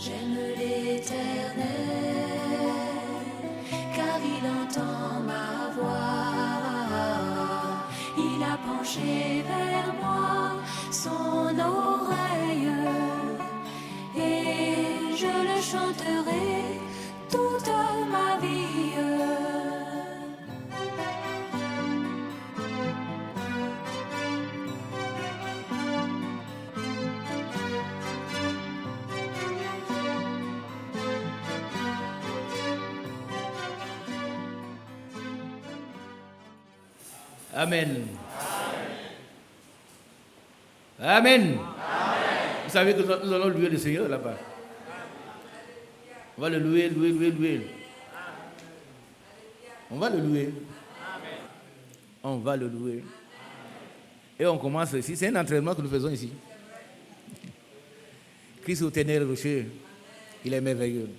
J'aime l'Éternel, car il entend ma voix. Il a penché vers moi son oreille, et je le chanterai toute ma vie. Amen. Amen. Amen. Vous savez que nous allons louer le Seigneur là-bas. On va le louer, louer. On va le louer. On va le louer. Et on commence ici. C'est un entraînement que nous faisons ici. Christ au ténèbres rocher, il est merveilleux.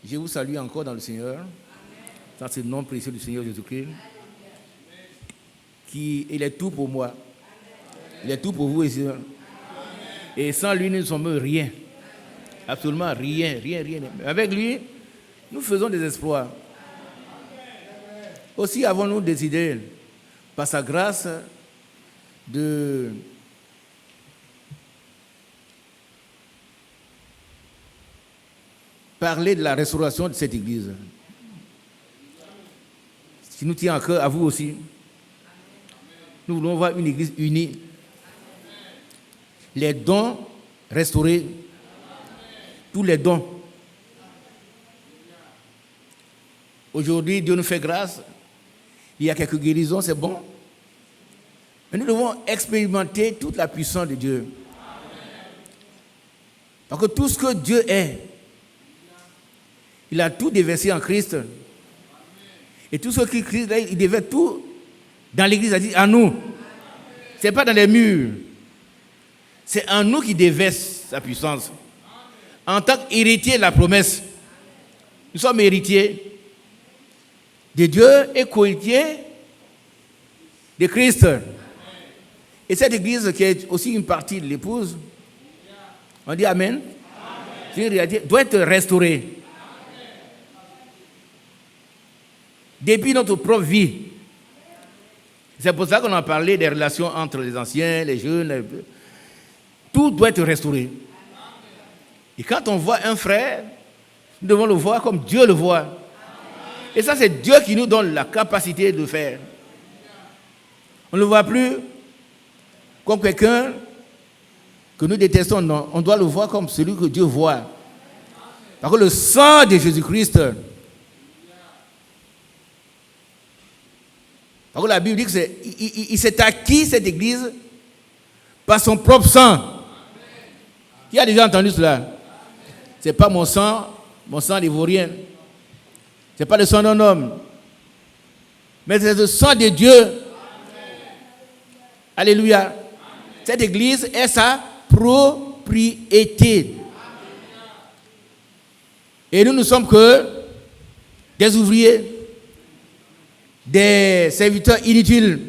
Je vous salue encore dans le Seigneur. Dans ce nom précieux du Seigneur Jésus-Christ. Il est tout pour moi. Il est tout pour vous ici. Et sans lui, nous ne sommes rien. Absolument rien. Avec lui, nous faisons des exploits. Aussi avons-nous décidé, par sa grâce, de parler de la restauration de cette église. Ce qui nous tient à cœur, à vous aussi. Nous voulons voir une église unie. Les dons restaurés. Tous les dons. Aujourd'hui, Dieu nous fait grâce. Il y a quelques guérisons, c'est bon. Mais nous devons expérimenter toute la puissance de Dieu. Parce que tout ce que Dieu est, il a tout déversé en Christ. Et tout ce qui Christ est, il déverse tout dans l'église, il dit à nous. Ce n'est pas dans les murs. C'est en nous qui déverse sa puissance. En tant qu'héritier de la promesse, nous sommes héritiers de Dieu et co-héritiers de Christ. Et cette église qui est aussi une partie de l'épouse, on dit Amen. C'est une réalité, doit être restaurée. Depuis notre propre vie. C'est pour ça qu'on a parlé des relations entre les anciens, les jeunes. Tout doit être restauré. Et quand on voit un frère, nous devons le voir comme Dieu le voit. Et ça, c'est Dieu qui nous donne la capacité de faire. On ne le voit plus comme quelqu'un que nous détestons. Non, on doit le voir comme celui que Dieu voit. Parce que le sang de Jésus-Christ, parce que la Bible dit qu'il s'est acquis cette église par son propre sang. Qui a déjà entendu cela? Ce n'est pas mon sang d'ivoirien. Ce n'est pas le sang d'un homme. Mais c'est le sang de Dieu. Amen. Alléluia. Amen. Cette église est sa propriété. Amen. Et nous ne sommes que des ouvriers, des serviteurs inutiles.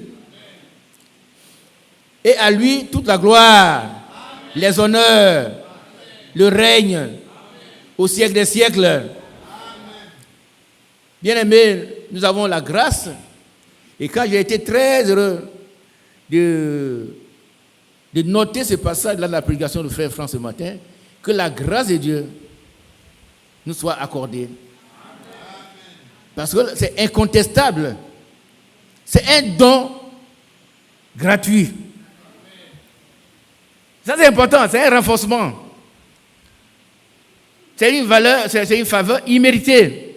Et à lui, toute la gloire, amen, les honneurs, amen, le règne, amen, au siècle des siècles. Amen. Bien-aimés, nous avons la grâce. Et quand j'ai été très heureux de noter ce passage-là de la prédication de Frère Franck ce matin, que la grâce de Dieu nous soit accordée. Parce que c'est incontestable. C'est un don gratuit. Ça, c'est important, c'est un renforcement. C'est une valeur, c'est une faveur imméritée.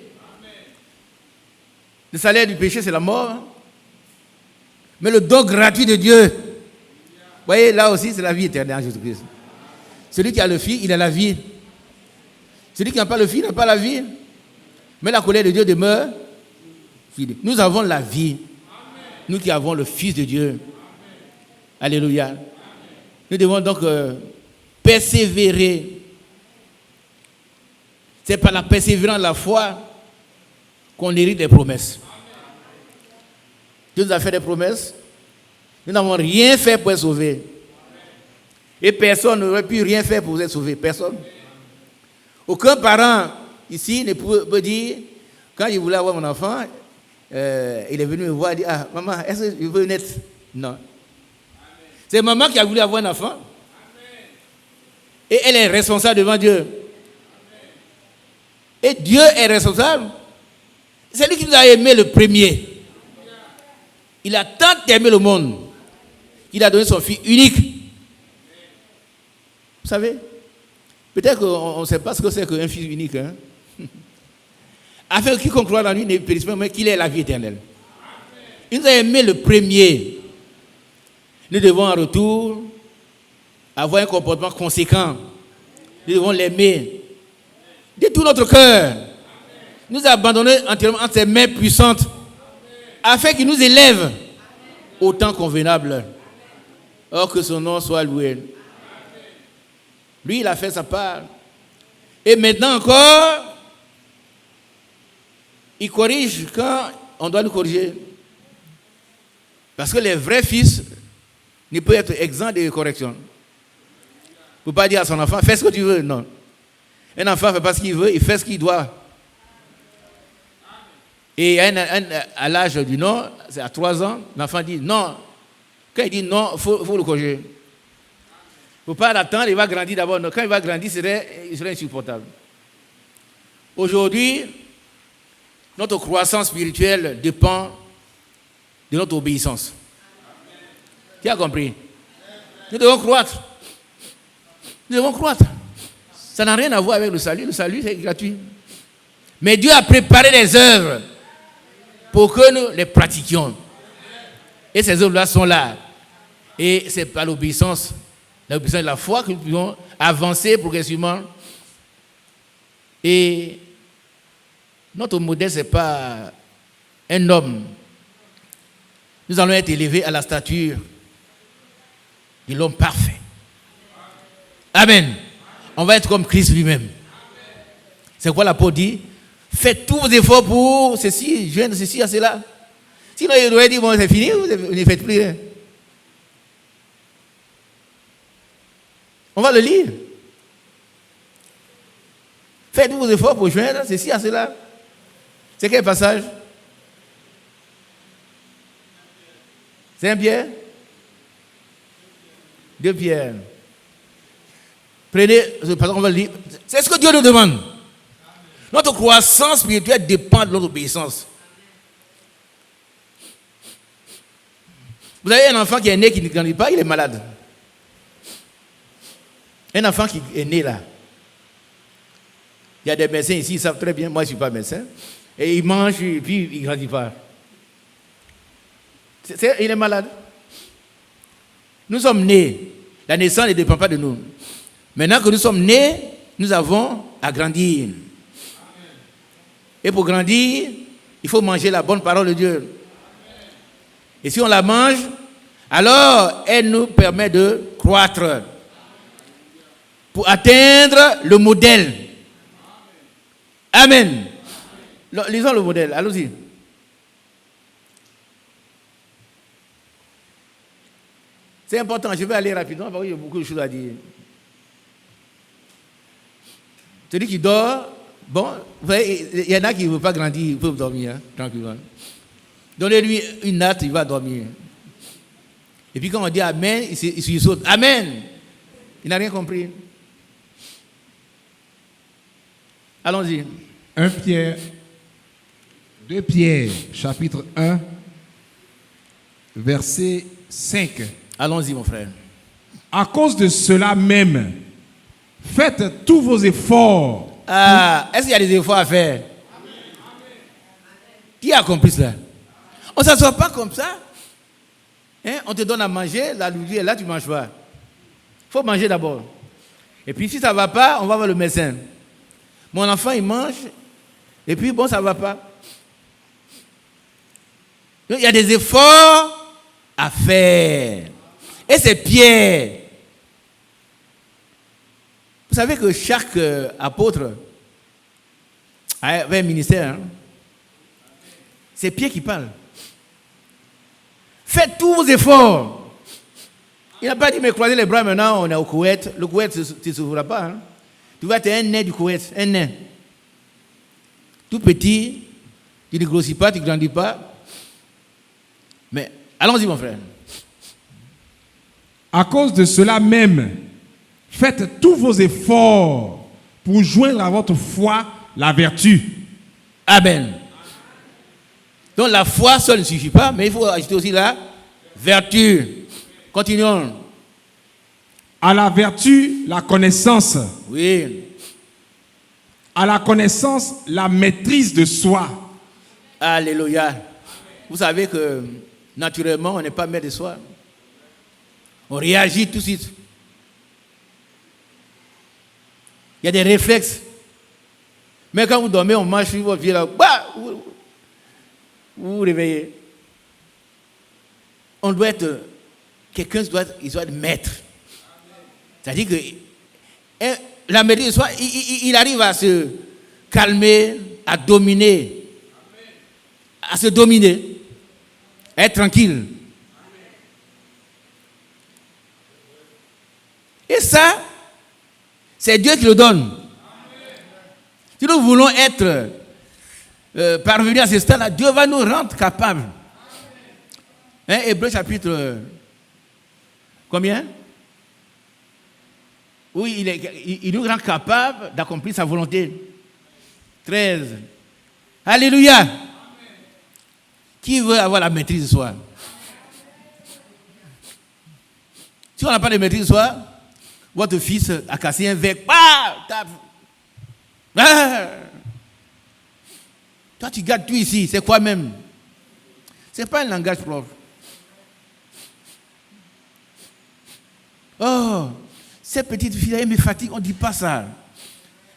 Le salaire du péché, c'est la mort. Mais le don gratuit de Dieu, vous voyez, là aussi, c'est la vie éternelle en Jésus-Christ. Celui qui a le Fils, il a la vie. Celui qui n'a pas le Fils n'a pas la vie. Mais la colère de Dieu demeure. Nous avons la vie. Nous qui avons le Fils de Dieu. Amen. Alléluia. Amen. Nous devons donc persévérer. C'est par la persévérance de la foi qu'on hérite des promesses. Dieu nous a fait des promesses. Nous n'avons rien fait pour être sauvés. Et personne n'aurait pu rien faire pour être sauvé. Personne. Aucun parent ici ne peut dire, quand il voulait avoir mon enfant, il est venu me voir et dit, ah, maman, est-ce que je veux naître? Non. C'est maman qui a voulu avoir un enfant. Et elle est responsable devant Dieu. Et Dieu est responsable. C'est lui qui nous a aimé le premier. Il a tant aimé le monde qu'il a donné son fils unique. Vous savez, peut-être qu'on ne sait pas ce que c'est qu'un fils unique. Hein? Afin que quiconque croit en lui ne périsse pas, mais qu'il ait la vie éternelle. Il nous a aimé le premier. Nous devons en retour avoir un comportement conséquent. Nous devons l'aimer de tout notre cœur. Nous abandonner entièrement entre ses mains puissantes afin qu'il nous élève au temps convenable. Or que son nom soit loué. Lui, il a fait sa part. Et maintenant encore, il corrige quand on doit nous corriger. Parce que les vrais fils ne peuvent être exempts de correction. Il ne faut pas dire à son enfant, fais ce que tu veux. Non. Un enfant ne fait pas ce qu'il veut, il fait ce qu'il doit. Et à l'âge du non, c'est à 3 ans, l'enfant dit non. Quand il dit non, il faut le corriger. Il ne faut pas l'attendre, il va grandir d'abord. Quand il va grandir, il serait insupportable. Aujourd'hui, notre croissance spirituelle dépend de notre obéissance. Qui a compris? Nous devons croître. Nous devons croître. Ça n'a rien à voir avec le salut. Le salut, c'est gratuit. Mais Dieu a préparé des œuvres pour que nous les pratiquions. Et ces œuvres-là sont là. Et c'est par l'obéissance de la foi que nous pouvons avancer progressivement. Et notre modèle, ce n'est pas un homme. Nous allons être élevés à la stature de l'homme parfait. Amen. On va être comme Christ lui-même. C'est quoi l'apôtre dit? Faites tous vos efforts pour ceci, joindre ceci à cela. Sinon, il aurait dit, bon, c'est fini, vous ne faites plus rien. On va le lire. Faites tous vos efforts pour joindre ceci à cela. C'est quel passage? C'est 1 Pierre? 2 Pierre. Prenez ce passage, on va le lire. C'est ce que Dieu nous demande. Notre croissance spirituelle dépend de notre obéissance. Vous avez un enfant qui est né, qui ne grandit pas, il est malade. Un enfant qui est né là. Il y a des médecins ici, ils savent très bien, moi je ne suis pas médecin. Et il mange, et puis il ne grandit pas. Il est malade. Nous sommes nés. La naissance ne dépend pas de nous. Maintenant que nous sommes nés, nous avons à grandir. Et pour grandir, il faut manger la bonne parole de Dieu. Et si on la mange, alors elle nous permet de croître pour atteindre le modèle. Amen. Lisons le modèle, allons-y. C'est important, je vais aller rapidement parce qu'il y a beaucoup de choses à dire. Celui qui dort, bon, vous voyez, il y en a qui ne veulent pas grandir, ils peuvent dormir, hein, tranquillement. Donnez-lui une natte, il va dormir. Et puis quand on dit Amen, il saute. Amen. Il n'a rien compris. Allons-y. 2 Pierre, chapitre 1, verset 5. Allons-y, mon frère. À cause de cela même, faites tous vos efforts. Ah, est-ce qu'il y a des efforts à faire? Qui a compris cela? On ne s'assoit pas comme ça. Hein? On te donne à manger, la nourriture est là, tu ne manges pas. Il faut manger d'abord. Et puis si ça ne va pas, on va voir le médecin. Mon enfant, il mange, et puis bon, ça ne va pas. Donc, il y a des efforts à faire. Et c'est Pierre. Vous savez que chaque apôtre avait un ministère. Hein? C'est Pierre qui parle. Faites tous vos efforts. Il n'a pas dit, mais croisez les bras maintenant, on est au Koweït. Le Koweït ne s'ouvrira pas. Hein? Tu vas être un nain du Koweït, un nain. Tout petit, tu ne grossis pas, tu ne grandis pas. Mais allons-y, mon frère. À cause de cela même, faites tous vos efforts pour joindre à votre foi la vertu. Amen. Donc la foi seule ne suffit pas, mais il faut ajouter aussi la vertu. Continuons. À la vertu, la connaissance. Oui. À la connaissance, la maîtrise de soi. Alléluia. Vous savez que naturellement, on n'est pas maître de soi. On réagit tout de suite. Il y a des réflexes. Mais quand vous dormez, on marche sur votre pied là. Bah, vous vous réveillez. On doit être. Quelqu'un doit être maître. C'est-à-dire que la maîtrise de soi, il arrive à se calmer, à dominer, à se dominer, à être tranquille. Et ça, c'est Dieu qui le donne. Si nous voulons être parvenus à ce stade-là, Dieu va nous rendre capables. Hein, Hébreux chapitre combien? Oui, il nous rend capables d'accomplir sa volonté. 13. Alléluia. Qui veut avoir la maîtrise de soi? Si on n'a pas de maîtrise de soi, votre fils a cassé un verre. Toi, tu gardes tout ici. C'est quoi même? Ce n'est pas un langage propre. Oh, cette petite fille-là, elle me fatigue. On ne dit pas ça.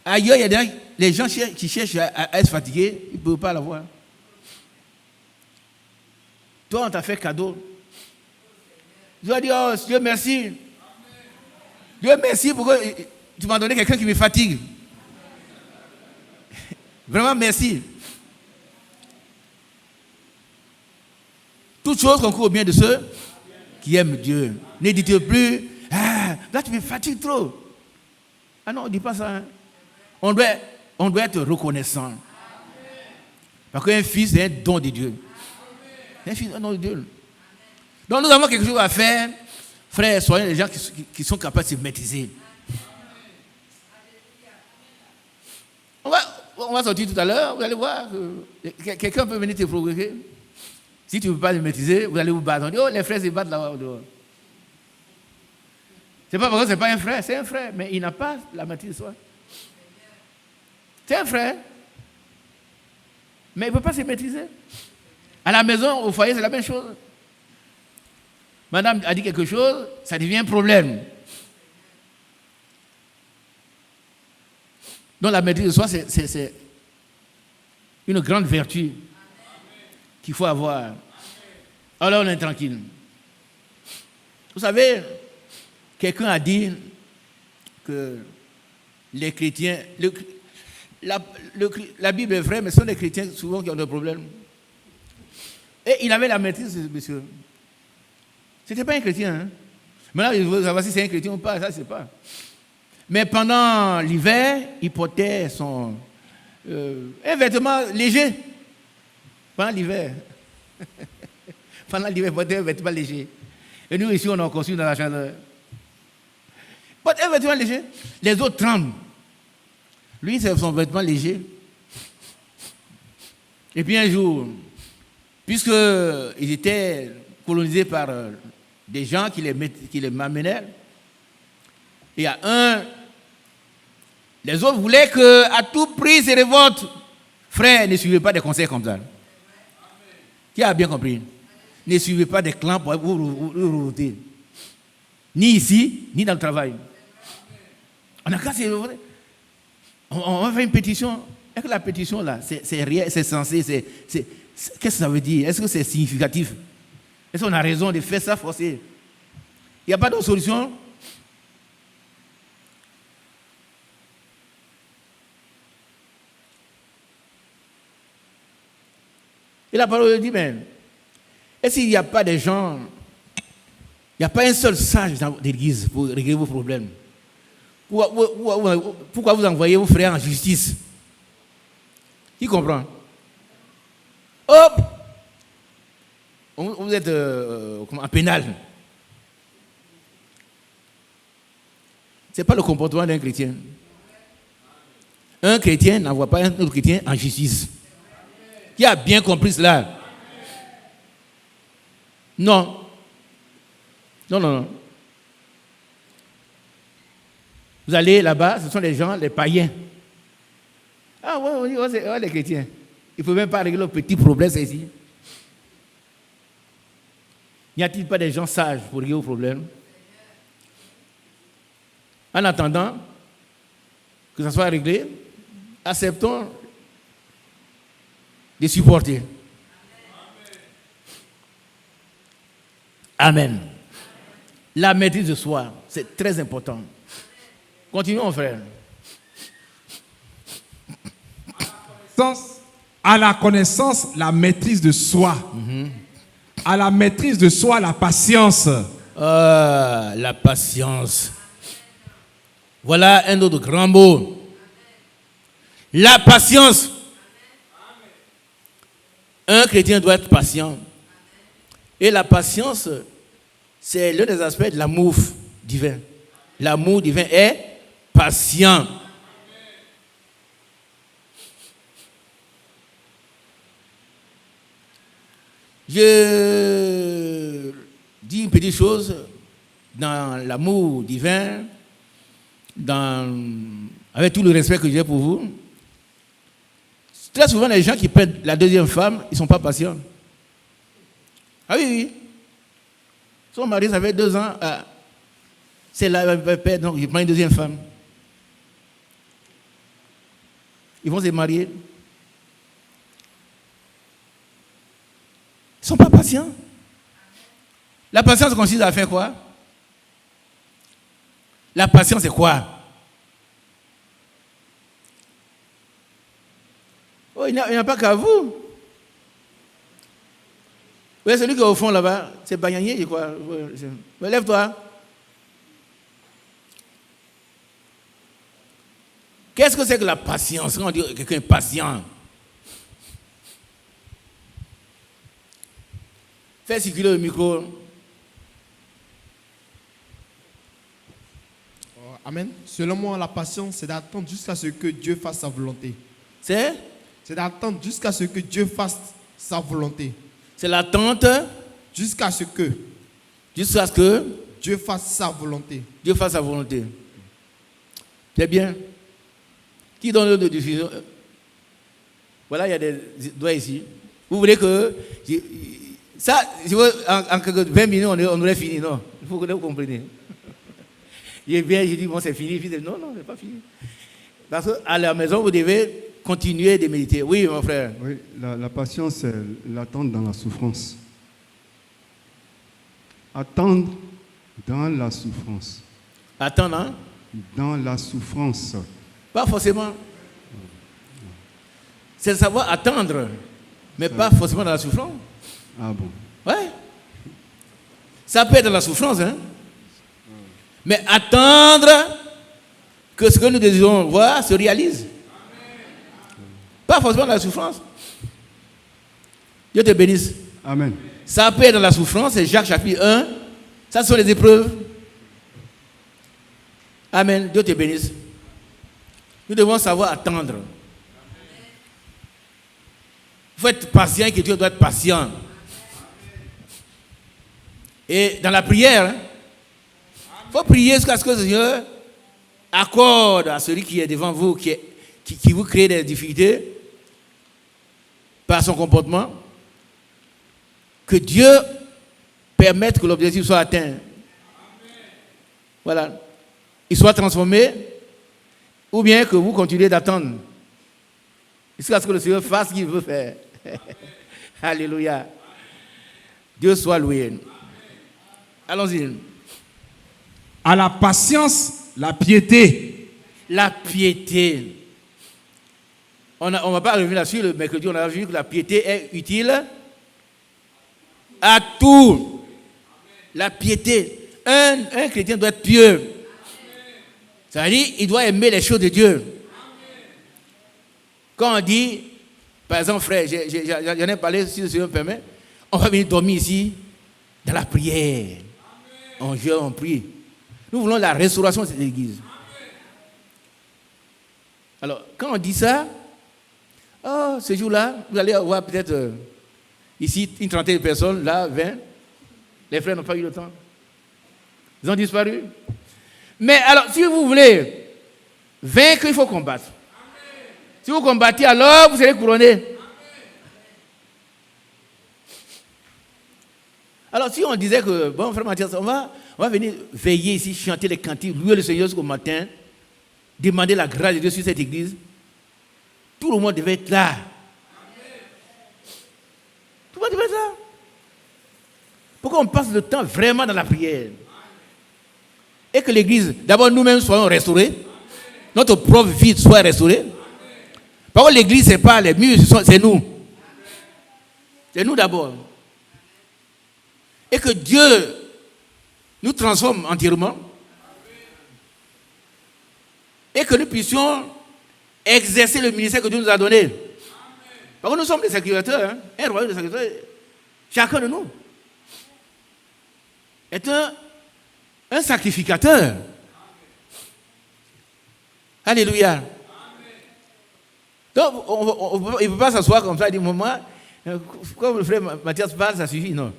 Ailleurs, il y a les gens qui cherchent à être fatigués, ils ne peuvent pas l'avoir. Toi, on t'a fait cadeau. Dieu a dit, oh, Dieu merci. Dieu merci pour que tu m'as donné quelqu'un qui me fatigue. Vraiment merci. Toutes choses concourent au bien de ceux qui aiment Dieu. Ne dites plus, ah, là tu me fatigues trop. Ah non, on ne dit pas ça. Hein. On doit être reconnaissant. Parce qu'un fils, c'est un don de Dieu. Un fils, c'est un don de Dieu. Donc nous avons quelque chose à faire. Frères, soyez les gens qui sont capables de se maîtriser. On va sortir tout à l'heure, vous allez voir. Quelqu'un peut venir te provoquer. Si tu ne peux pas le maîtriser, vous allez vous battre. On dit, oh, les frères se battent là-bas dehors. C'est pas parce que ce n'est pas un frère, c'est un frère, mais il n'a pas la maîtrise de soi. C'est un frère, mais il ne peut pas se maîtriser. À la maison, au foyer, c'est la même chose. Madame a dit quelque chose, ça devient un problème. Donc la maîtrise de soi, c'est une grande vertu qu'il faut avoir. Alors on est tranquille. Vous savez, quelqu'un a dit que les chrétiens, la Bible est vraie, mais ce sont les chrétiens souvent qui ont des problèmes. Et il avait la maîtrise, ce monsieur. Ce n'était pas un chrétien. Hein? Maintenant, il veut savoir si c'est un chrétien ou pas, ça je ne sais pas. Mais pendant l'hiver, il portait un vêtement léger. Pendant l'hiver. Pendant l'hiver, il portait un vêtement léger. Et nous, ici, on a construit dans la chaleur. Il portait un vêtement léger. Les autres tremblent. Lui, c'est son vêtement léger. Et puis un jour, puisqu'ils étaient colonisés par des gens qui les m'amenaient, il y a les autres voulaient qu'à tout prix se révoltent. Frère, ne suivez pas des conseils comme ça. Qui a bien compris? Ne suivez pas des clans pour vous revolter. Ni ici, ni dans le travail. On a qu'à se révolter. On va faire une pétition. Est-ce que la pétition là, c'est réel, c'est censé, qu'est-ce que ça veut dire? Est-ce que c'est significatif? Est-ce qu'on a raison de faire ça forcé? Il n'y a pas d'autre solution? Et la parole dit, mais est-ce qu'il n'y a pas des gens, il n'y a pas un seul sage dans l'église pour régler vos problèmes? Pourquoi vous envoyez vos frères en justice? Qui comprend? Hop! Vous êtes en pénal. Ce n'est pas le comportement d'un chrétien. Un chrétien n'envoie pas un autre chrétien en justice. Qui a bien compris cela? Non. Non. Vous allez là-bas, ce sont les gens, les païens. Ah ouais, c'est les chrétiens. Il ne faut même pas régler le petit problème, c'est ici. N'y a-t-il pas des gens sages pour régler le problème? En attendant que ça soit réglé, acceptons de supporter. Amen. La maîtrise de soi, c'est très important. Continuons, frère. À la connaissance, la maîtrise de soi. À la maîtrise de soi, la patience. La patience. Voilà un autre grand mot. La patience. Un chrétien doit être patient. Et la patience, c'est l'un des aspects de l'amour divin. L'amour divin est patient. Je dis une petite chose dans l'amour divin, avec tout le respect que j'ai pour vous. Très souvent, les gens qui perdent la deuxième femme, ils ne sont pas patients. Ah oui. Son mari, ça fait 2 ans. C'est là, donc il prend une deuxième femme. Ils vont se marier. Ils ne sont pas patients. La patience consiste à faire quoi? La patience, c'est quoi? Oh, il n'y a pas qu'à vous. Oui, celui qui est au fond là-bas, c'est Bagnané, je crois. Lève-toi. Qu'est-ce que c'est que la patience? Quand on dit que quelqu'un est patient, fais circuler le micro. Amen. Selon moi, la patience, c'est d'attendre jusqu'à ce que Dieu fasse sa volonté. C'est d'attendre jusqu'à ce que Dieu fasse sa volonté. C'est l'attente jusqu'à ce que Dieu fasse sa volonté. Dieu fasse sa volonté. C'est bien. Qui donne le diffusion? Voilà, il y a des doigts ici. Vous voulez que ça, en 20 minutes, on aurait fini, non? Il faut que vous compreniez. J'ai dit, bon, c'est fini. Non, c'est pas fini. Parce qu'à la maison, vous devez continuer de méditer. Oui, mon frère. Oui, la patience, c'est l'attente dans la souffrance. Attendre dans la souffrance. Attendre, hein? Dans la souffrance. Pas forcément. C'est savoir attendre, mais pas forcément dans la souffrance. Ah bon? Ouais. Ça peut être dans la souffrance, hein? Mais attendre que ce que nous désirons voir se réalise. Pas forcément dans la souffrance. Dieu te bénisse. Amen. Ça peut être dans la souffrance, c'est Jacques chapitre 1. Ça sont les épreuves. Amen. Dieu te bénisse. Nous devons savoir attendre. Il faut être patient et que Dieu doit être patient. Et dans la prière, il faut prier jusqu'à ce que le Seigneur accorde à celui qui est devant vous, qui vous crée des difficultés par son comportement, que Dieu permette que l'objectif soit atteint. Voilà. Il soit transformé, ou bien que vous continuez d'attendre jusqu'à ce que le Seigneur fasse ce qu'il veut faire. Alléluia. Dieu soit loué. Allons-y. À la patience, la piété. La piété. On ne va pas revenir là-dessus. Le mercredi, on a vu que la piété est utile à tout. La piété. Un chrétien doit être pieux. Ça veut dire qu'il doit aimer les choses de Dieu. Quand on dit, par exemple, frère, j'en ai parlé, si le Seigneur me permet, on va venir dormir ici, dans la prière. On jeûne, on prie. Nous voulons la restauration de cette église. Alors, quand on dit ça, ce jour-là, vous allez avoir peut-être ici une trentaine de personnes, là, 20. Les frères n'ont pas eu le temps. Ils ont disparu. Mais alors, si vous voulez vaincre, il faut combattre. Si vous combattez, alors vous serez couronné. Alors, si on disait que, bon, frère Mathias, on va venir veiller ici, chanter les cantiques, louer le Seigneur jusqu'au matin, demander la grâce de Dieu sur cette église, tout le monde devait être là. Tout le monde devait être là. Pourquoi on passe le temps vraiment dans la prière? Et que l'église, d'abord nous-mêmes soyons restaurés, notre propre vie soit restaurée. Par contre, l'église, ce n'est pas les murs, c'est nous. C'est nous d'abord. Et que Dieu nous transforme entièrement. Et que nous puissions exercer le ministère que Dieu nous a donné. Parce que nous sommes des sacrificateurs, hein? Un royaume de sacrificateurs. Chacun de nous est un sacrificateur. Alléluia. Donc, il ne peut pas s'asseoir comme ça et dire, moi, quand le frère Mathias parle, ça suffit. Non.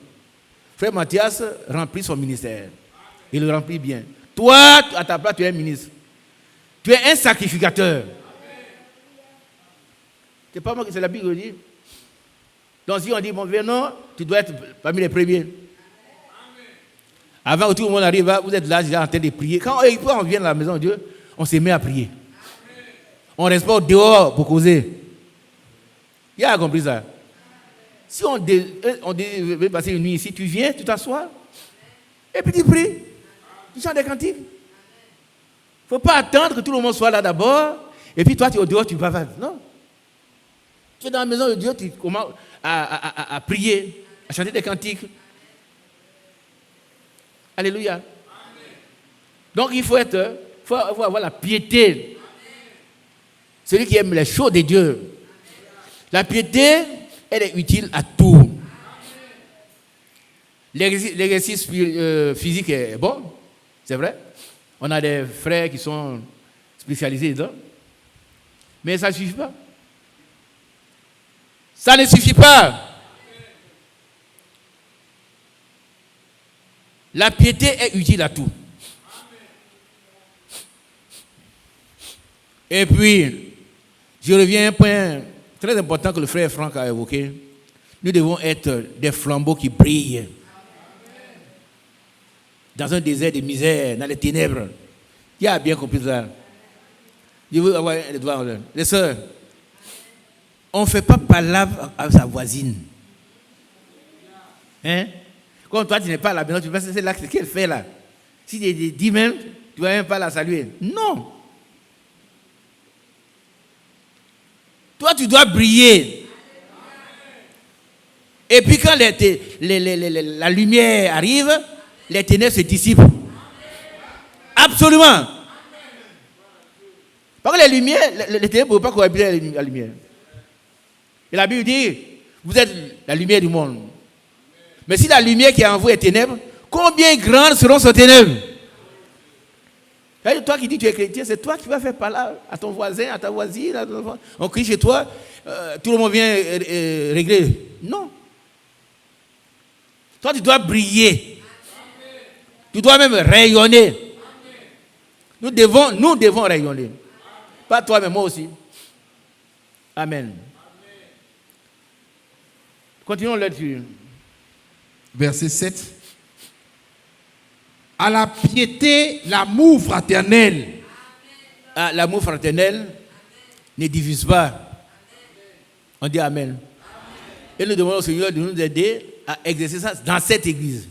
Frère Mathias remplit son ministère. Il le remplit bien. Toi, à ta place, tu es un ministre. Tu es un sacrificateur. C'est pas moi qui c'est la Bible qui dit. Donc si on dit, bon, non, tu dois être parmi les premiers. Avant que tout le monde arrive, vous êtes là déjà en train de prier. Quand on vient à la maison de Dieu, on se met à prier. On ne reste pas dehors pour causer. Il a compris ça. Si on veut passer une nuit ici, tu viens, tu t'assois, et puis tu pries. Tu chantes des cantiques. Il ne faut pas attendre que tout le monde soit là d'abord, et puis toi, tu es au dehors, tu vas. Non. Tu es dans la maison de Dieu, tu commences à prier, à chanter des cantiques. Alléluia. Amen. Donc il faut avoir la piété. Celui qui aime les choses de Dieu. La piété, elle est utile à tout. L'exercice physique est bon, c'est vrai. On a des frères qui sont spécialisés dedans. Mais ça ne suffit pas. Ça ne suffit pas. La piété est utile à tout. Et puis, je reviens à un point très important que le frère Franck a évoqué. Nous devons être des flambeaux qui brillent. Dans un désert de misère, dans les ténèbres. Qui a bien compris ça? Je veux avoir les doigts en l'air. Les sœurs, on ne fait pas palabre à sa voisine. Hein? Quand toi, tu n'es pas à la maison, tu penses que c'est là qu'elle fait là. Si tu dis même, tu ne vas même pas la saluer. Non. Toi, tu dois briller. Et puis quand la lumière arrive, les ténèbres se dissipent. Absolument. Parce que les lumières, les ténèbres ne peuvent pas cohabiter avec la lumière. Et la Bible dit, vous êtes la lumière du monde. Mais si la lumière qui est en vous est ténèbres, combien grandes seront ces ténèbres? Toi qui dis que tu es chrétien, c'est toi qui vas faire parler à ton voisin, à ta voisine, à ton enfant. On crie chez toi, tout le monde vient régler. Non. Toi, tu dois briller. Tu dois même rayonner. Nous devons rayonner. Pas toi, mais moi aussi. Amen. Continuons là-dessus. Verset 7. À la piété, l'amour fraternel. Ah, l'amour fraternel ne divise pas. On dit Amen. Et nous demandons au Seigneur de nous aider à exercer ça dans cette église.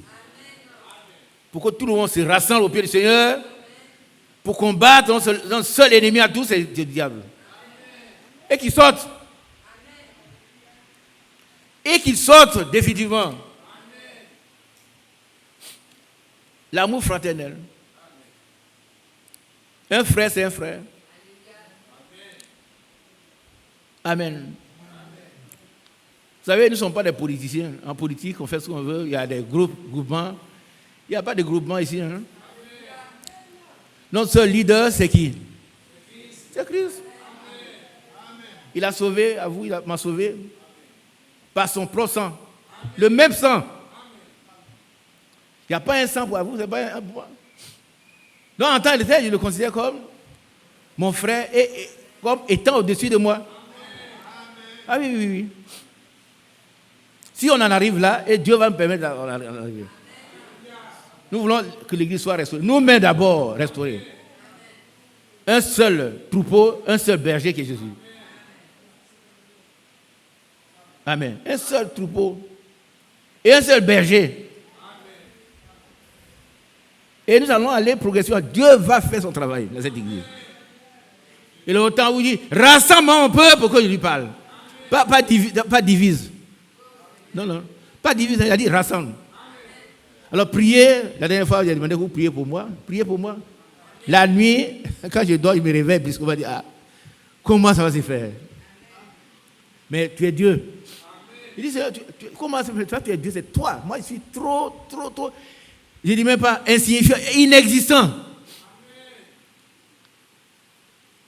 Pour que tout le monde se rassemble au pied du Seigneur pour combattre notre seul ennemi à tous, c'est le diable. Et qu'il sorte. Et qu'il sorte définitivement. L'amour fraternel. Un frère, c'est un frère. Amen. Vous savez, nous ne sommes pas des politiciens. En politique, on fait ce qu'on veut. Il y a des groupements. Il n'y a pas de groupement ici. Hein? Notre seul leader, c'est qui? C'est Christ. Il a sauvé, à vous, il m'a sauvé par son propre sang. Le même sang. Il n'y a pas un sang pour vous, c'est pas un pour moi. Donc en tant que tel, je le considère comme mon frère et comme étant au-dessus de moi. Ah oui, oui, oui. Si on en arrive là, et Dieu va me permettre d'en arriver. Nous voulons que l'Église soit restaurée. Nous-mêmes d'abord restaurés. Un seul troupeau, un seul berger qui est Jésus. Amen. Un seul troupeau et un seul berger. Et nous allons aller progressivement. Dieu va faire son travail dans cette église. Et le temps où il dit, rassemble mon peuple pour que je lui parle. Pas divise. Non, non. Pas divise, il a dit rassemble. Alors priez, la dernière fois, j'ai demandé que vous priez pour moi. Priez pour moi. La nuit, quand je dors, il me réveille, puisqu'on va dire, ah, comment ça va se faire? Mais tu es Dieu. Il dit, comment ça se fait? Toi, tu es Dieu, c'est toi. Moi, je suis trop. Je ne dis même pas insignifiant, inexistant.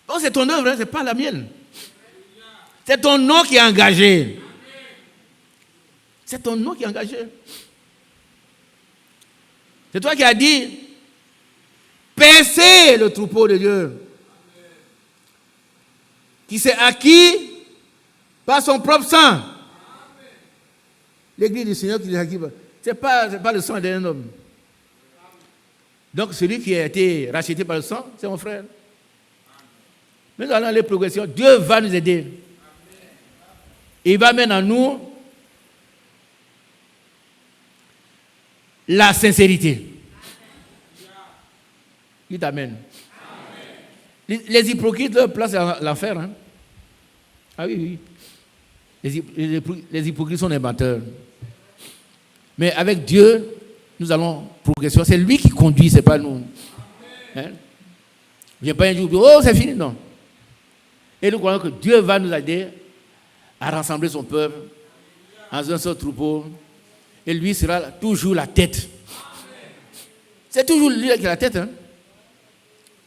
Donc, c'est ton œuvre, hein, ce n'est pas la mienne. C'est ton nom qui est engagé. C'est ton nom qui est engagé. C'est toi qui as dit, paissez le troupeau de Dieu, qui s'est acquis par son propre sang. L'église du Seigneur qui s'est acquis, ce n'est pas le sang d'un homme. Donc celui qui a été racheté par le sang, c'est mon frère. Mais nous allons aller progression. Dieu va nous aider. Il va mettre en nous la sincérité. Dites Amen. Les hypocrites leur place à l'enfer. Hein? Ah oui, oui. Les hypocrites sont des menteurs. Mais avec Dieu, nous allons progresser. C'est lui qui conduit, ce n'est pas nous. Hein? Je n'ai pas un jour dit, oh, c'est fini, non. Et nous croyons que Dieu va nous aider à rassembler son peuple dans un seul troupeau. Et lui sera toujours la tête. C'est toujours lui qui est la tête. Hein?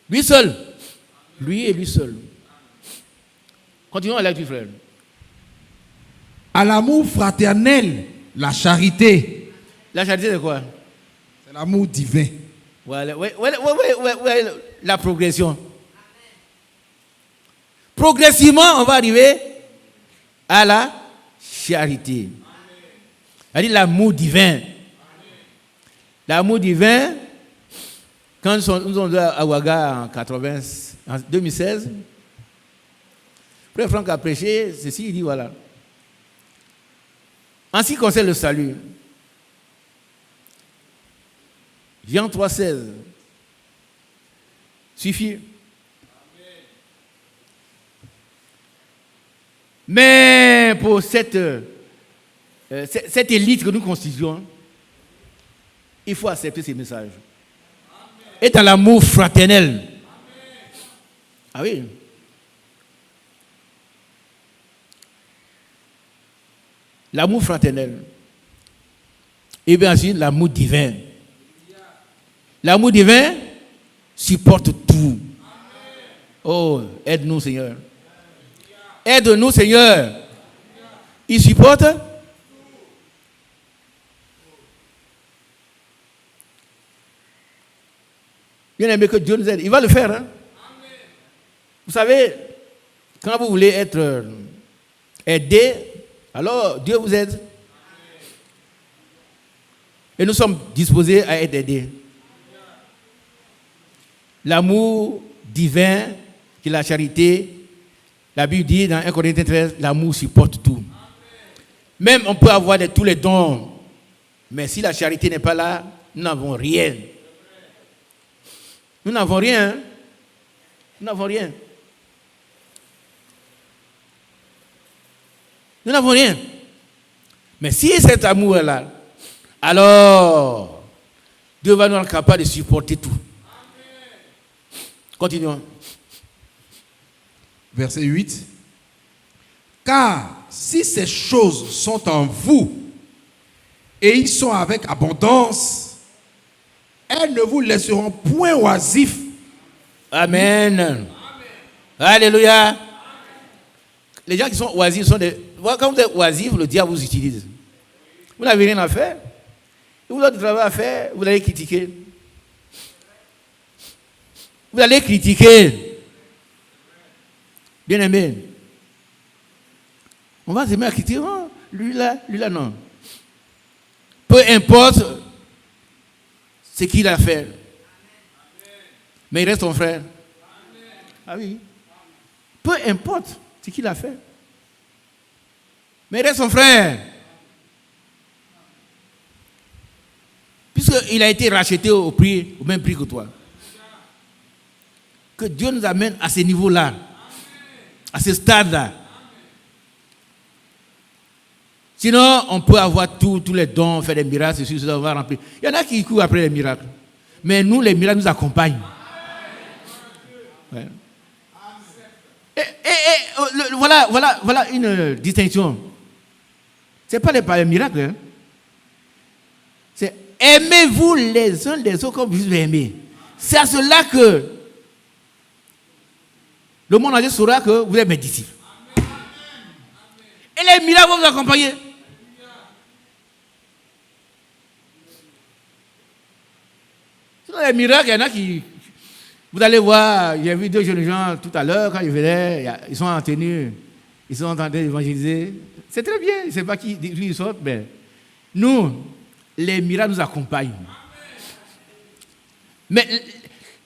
Lui seul. Lui et lui seul. Continuons à lire, frère. À l'amour fraternel, la charité. La charité, c'est quoi? C'est l'amour divin. Voilà. Ouais, la progression. Progressivement, on va arriver à la charité. C'est-à-dire l'amour divin. L'amour divin, quand nous sommes à Ouaga en 2016, Frère Franck a prêché ceci, il dit voilà. En ce qui concerne le salut, Jean 3,16 suffit. Mais pour cette élite que nous constituons, il faut accepter ces messages. Et dans l'amour fraternel. Ah oui. L'amour fraternel. Et bien ensuite, l'amour divin. L'amour divin supporte tout. Oh, aide-nous, Seigneur. Aide-nous, Seigneur. Il supporte. Bien aimé que Dieu nous aide. Il va le faire. Hein? Vous savez, quand vous voulez être aidé, alors Dieu vous aide. Et nous sommes disposés à être aidés. L'amour divin, qui est la charité, la Bible dit dans 1 Corinthiens 13, l'amour supporte tout. Même on peut avoir tous les dons, mais si la charité n'est pas là, nous n'avons rien. Nous n'avons rien. Hein? Nous n'avons rien. Nous n'avons rien. Mais si cet amour est là, alors Dieu va nous rendre capable de supporter tout. Continuons. Verset 8. Car si ces choses sont en vous et ils sont avec abondance, elles ne vous laisseront point oisifs. Amen. Alléluia. Les gens qui sont oisifs sont des... Quand vous êtes oisif, le diable vous utilise. Vous n'avez rien à faire. Vous avez du travail à faire, vous allez critiquer. Vous allez critiquer. Bien aimé. On va se mettre à critiquer. Oh, lui là, non. Peu importe ce qu'il a fait. Mais il reste ton frère. Ah oui. Peu importe ce qu'il a fait. Mais il reste son frère. Puisqu'il a été racheté au même prix que toi. Que Dieu nous amène à ce niveau-là. À ce stade-là. Sinon, on peut avoir tous les dons, faire des miracles, ceci, cela, on va remplir. Il y en a qui courent après les miracles. Mais nous, les miracles nous accompagnent. Ouais. Voilà une distinction. Ce n'est pas les miracles. Hein. C'est aimez-vous les uns les autres comme vous aimez. C'est à cela que le monde entier saura que vous êtes mes disciples. Et les miracles vont vous accompagner. Sinon, les miracles, il y en a qui... Vous allez voir, j'ai vu 2 jeunes gens tout à l'heure, quand ils venaient, ils sont en tenue, ils sont en train d'évangéliser. C'est très bien, je ne sais pas qui ils sortent, mais nous, les miracles nous accompagnent. Mais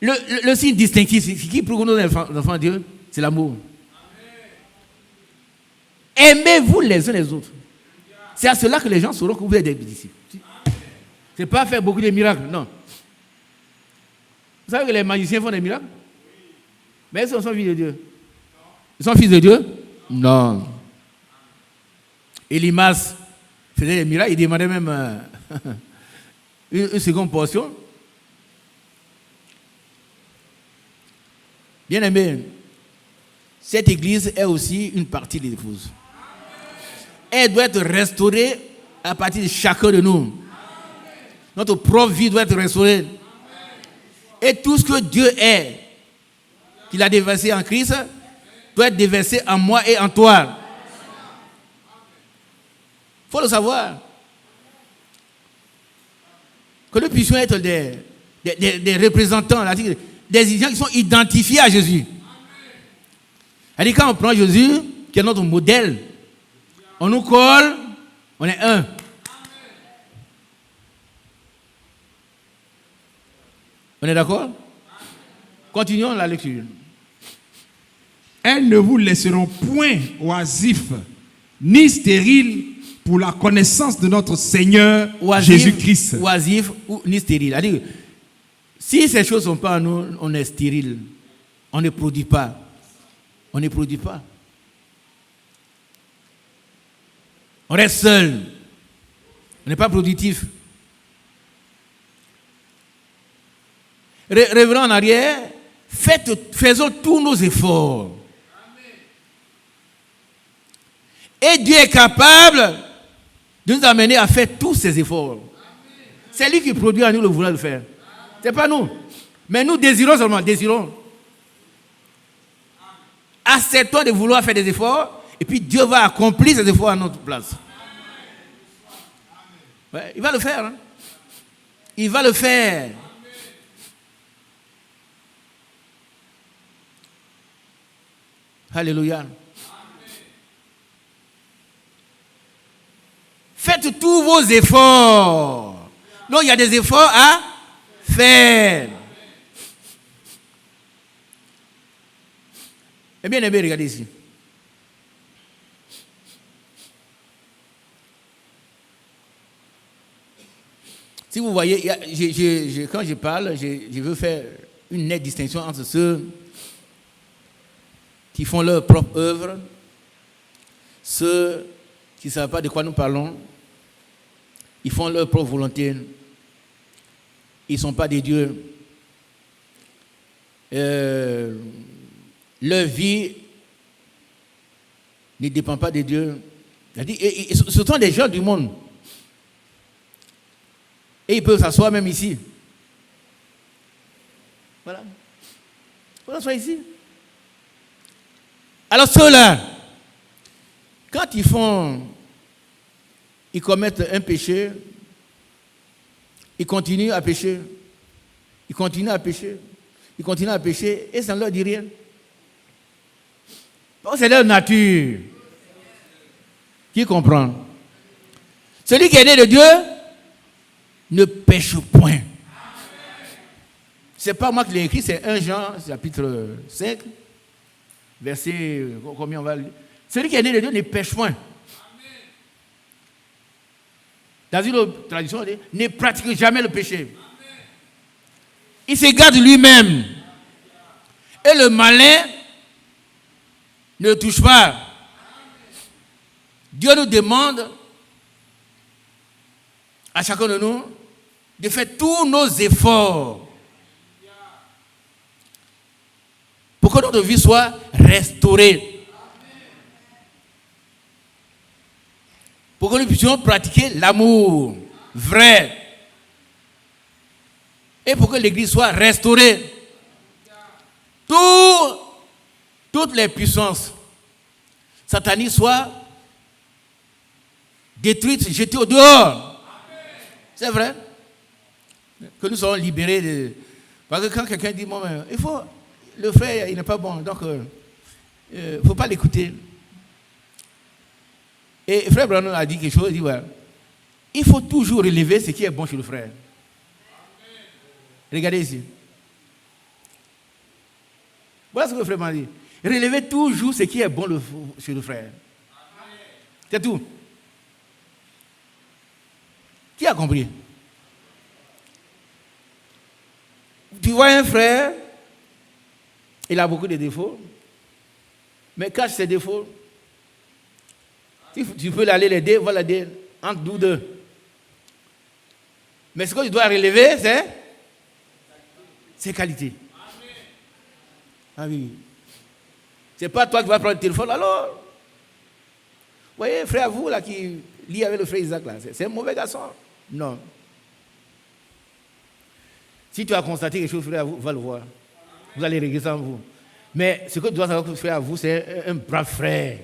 le signe distinctif, c'est qui prouve que nous sommes enfants de Dieu, c'est l'amour. Aimez-vous les uns les autres. C'est à cela que les gens sauront que vous êtes des disciples. Ce n'est pas faire beaucoup de miracles, non. Vous savez que les magiciens font des miracles? Mais est-ce qu'ils sont fils de Dieu? Ils sont fils de Dieu? Non. Elimas faisait des miracles, il demandait même une seconde portion. Bien aimé, cette église est aussi une partie de l'épouse. Elle doit être restaurée à partir de chacun de nous. Notre propre vie doit être restaurée. Et tout ce que Dieu est, qu'il a déversé en Christ, doit être déversé en moi et en toi. Il faut le savoir. Que nous puissions être des représentants, des gens qui sont identifiés à Jésus. C'est-à-dire, quand on prend Jésus, qui est notre modèle, on nous colle, on est un. On est d'accord? Continuons la lecture. Elles ne vous laisseront point oisifs, ni stériles pour la connaissance de notre Seigneur Jésus-Christ. Oisif ou ni stérile. C'est-à-dire, si ces choses ne sont pas en nous, on est stérile. On ne produit pas. On ne produit pas. On reste seul. On n'est pas productif. Revenons en arrière. Faisons tous nos efforts. Et Dieu est capable de nous amener à faire tous ces efforts. C'est lui qui produit en nous le vouloir le faire. Ce n'est pas nous. Mais nous désirons seulement, désirons. Acceptons de vouloir faire des efforts et puis Dieu va accomplir ces efforts à notre place. Ouais, il va le faire. Hein? Il va le faire. Alléluia. Faites tous vos efforts. Donc il y a des efforts à faire. Eh bien, regardez ici. Si vous voyez, quand je parle, je veux faire une nette distinction entre ceux qui font leur propre œuvre, ceux qui ne savent pas de quoi nous parlons, ils font leur propre volonté, ils ne sont pas des dieux. leur vie ne dépend pas de Dieu. Et ce sont des gens du monde. Et ils peuvent s'asseoir même ici. Voilà. Ils peuvent s'asseoir ici. Alors ceux-là, quand ils commettent un péché, ils continuent à pécher. Ils continuent à pécher. Ils continuent à pécher et ça ne leur dit rien. Donc c'est leur nature. Qui comprend? Celui qui est né de Dieu ne pêche point. Ce n'est pas moi qui l'ai écrit, c'est 1 Jean, chapitre 5, verset, combien on va lire? Celui qui est né de Dieu ne pêche point. Dans une autre tradition, on dit, ne pratique jamais le péché. Il se garde lui-même. Et le malin ne le touche pas. Dieu nous demande à chacun de nous de faire tous nos efforts pour que notre vie soit restaurée. Pour que nous puissions pratiquer l'amour vrai. Et pour que l'Église soit restaurée. Toutes les puissances sataniques soient détruites, jetées au dehors. C'est vrai. Que nous soyons libérés de... Parce que quand quelqu'un dit, bon, il faut... Le frère, il n'est pas bon, donc il ne faut pas l'écouter. Et frère Branham a dit quelque chose, il dit, voilà, il faut toujours relever ce qui est bon chez le frère. Regardez ici. Voilà ce que le frère m'a dit. Relevez toujours ce qui est bon chez le frère. C'est tout. Qui a compris? Tu vois un frère, il a beaucoup de défauts, mais cache ses défauts. Si tu peux aller l'aider, va l'aider entre nous deux. Mais ce que tu dois relever, c'est ses qualités. Ah oui. C'est pas toi qui vas prendre le téléphone, alors. Vous voyez, frère, vous là qui lit avec le frère Isaac, là, c'est un mauvais garçon. Non. Si tu as constaté quelque chose, frère, vous va le voir. Vous allez régler ça en vous. Mais ce que tu dois savoir que frère, vous, c'est un brave frère.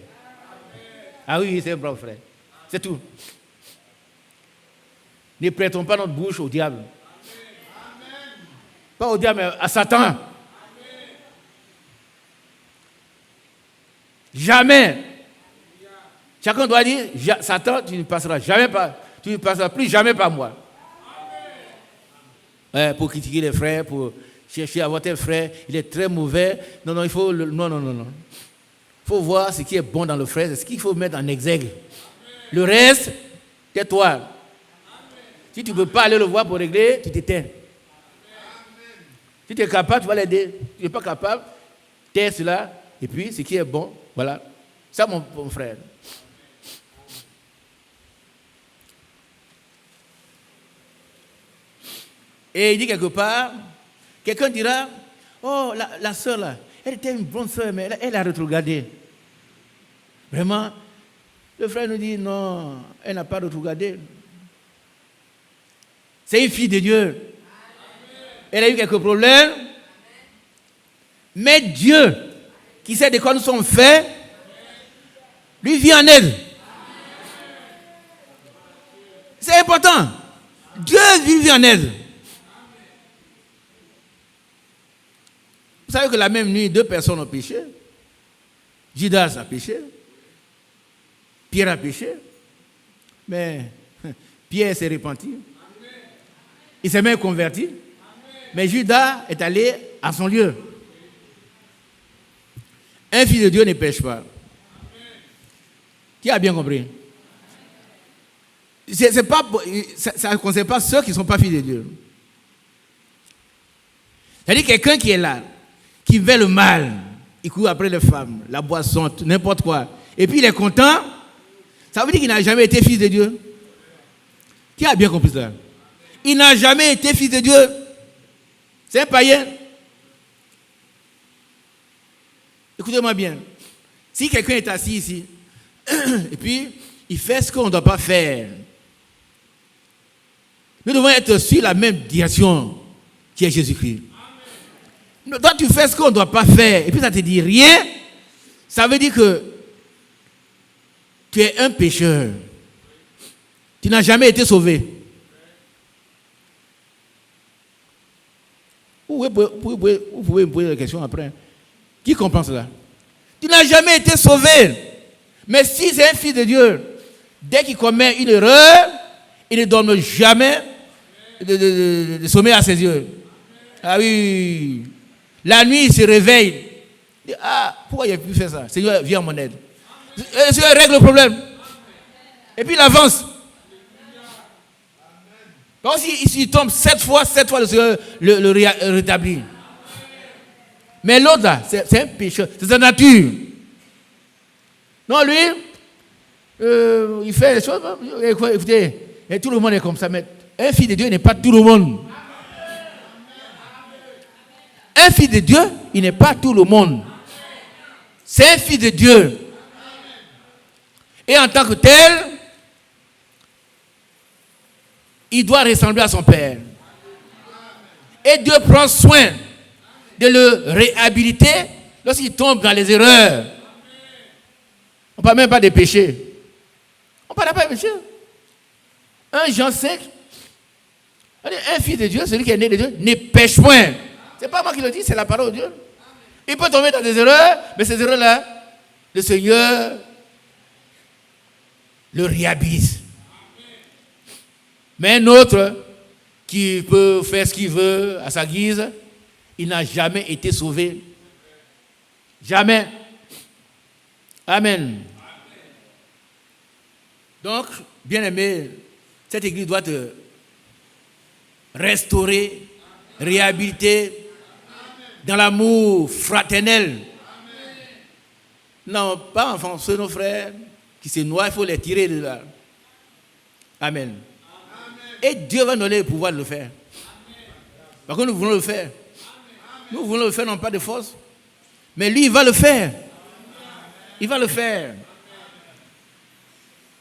Ah oui, c'est un brave frère. C'est tout. Ne prêtons pas notre bouche au diable. Pas au diable, mais à Satan. Jamais. Chacun doit dire, Satan, tu ne passeras jamais par, tu ne passeras plus jamais par moi. Pour critiquer les frères, pour chercher à voir tel frère, il est très mauvais. Non, il faut... Non. Il faut voir ce qui est bon dans le frère, c'est ce qu'il faut mettre en exergue. Le reste, tais-toi. Si tu ne peux pas aller le voir pour régler, tu t'éteins. Si tu es capable, tu vas l'aider. Si tu n'es pas capable, tais cela, et puis ce qui est bon, voilà. Ça, mon frère. Et il dit quelque part, quelqu'un dira, oh, la sœur là, elle était une bonne sœur, mais elle a rétrogradé. Vraiment, le frère nous dit, non, elle n'a pas rétrogradé. C'est une fille de Dieu. Elle a eu quelques problèmes. Mais Dieu, qui sait de quoi nous sommes faits, lui vient en aide. C'est important. Dieu lui vient en aide. Vous savez que la même nuit, 2 personnes ont péché. Judas a péché. Pierre a péché. Mais Pierre s'est repenti. Il s'est même converti. Mais Judas est allé à son lieu. Un fils de Dieu ne pêche pas. Qui a bien compris? Ça ne concerne pas ceux qui ne sont pas fils de Dieu. C'est-à-dire quelqu'un qui est là, qui veut le mal, il court après les femmes, la boisson, n'importe quoi, et puis il est content, ça veut dire qu'il n'a jamais été fils de Dieu. Qui a bien compris ça? Il n'a jamais été fils de Dieu. C'est un païen. Écoutez-moi bien. Si quelqu'un est assis ici, et puis il fait ce qu'on ne doit pas faire, nous devons être sur la même direction qui est Jésus-Christ. Toi, tu fais ce qu'on ne doit pas faire, et puis ça te dit rien, ça veut dire que tu es un pécheur. Tu n'as jamais été sauvé. Vous pouvez me poser la question après. Qui comprend cela? Tu n'as jamais été sauvé. Mais si c'est un fils de Dieu, dès qu'il commet une erreur, il ne donne jamais de sommeil à ses yeux. Ah oui. La nuit, il se réveille. Il dit, ah, pourquoi il n'a pu faire ça? Seigneur, viens à mon aide. Le Seigneur règle le problème. Et puis il avance. Donc s'il tombe 7 fois, le Seigneur le rétablit. Mais l'autre là, c'est un pécheur, c'est sa nature. Non, lui, il fait les choses. Écoutez, et tout le monde est comme ça. Mais un fils de Dieu n'est pas tout le monde. Un fils de Dieu, il n'est pas tout le monde. C'est un fils de Dieu. Et en tant que tel, il doit ressembler à son Père. Et Dieu prend soin de le réhabiliter lorsqu'il tombe dans les erreurs. On ne parle même pas des péchés. On ne parle pas des péchés. 1 Jean 5, un fils de Dieu, celui qui est né de Dieu, ne pêche point. Ce n'est pas moi qui le dis, c'est la parole de Dieu. Il peut tomber dans des erreurs, mais ces erreurs-là, le Seigneur le réhabilite. Mais un autre qui peut faire ce qu'il veut à sa guise, il n'a jamais été sauvé. Jamais. Amen. Donc, bien-aimé, cette église doit te restaurer, réhabiliter dans l'amour fraternel. Non, pas enfoncer nos frères qui se noient, il faut les tirer de là. Amen. Et Dieu va nous donner le pouvoir de le faire. Parce que nous voulons le faire. Nous voulons le faire, non pas de force. Mais lui, il va le faire. Il va le faire.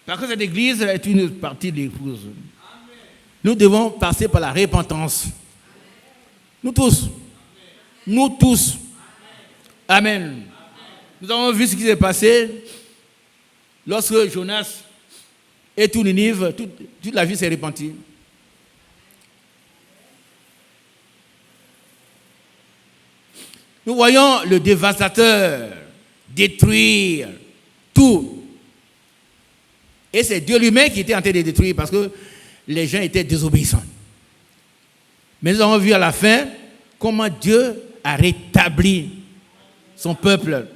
Parce que cette église est une partie de l'épouse. Nous devons passer par la repentance. Nous tous. Nous tous. Amen. Nous avons vu ce qui s'est passé lorsque Jonas et tout Ninive, toute la ville s'est repentie. Nous voyons le dévastateur détruire tout. Et c'est Dieu lui-même qui était en train de détruire parce que les gens étaient désobéissants. Mais nous avons vu à la fin comment Dieu a rétabli son peuple.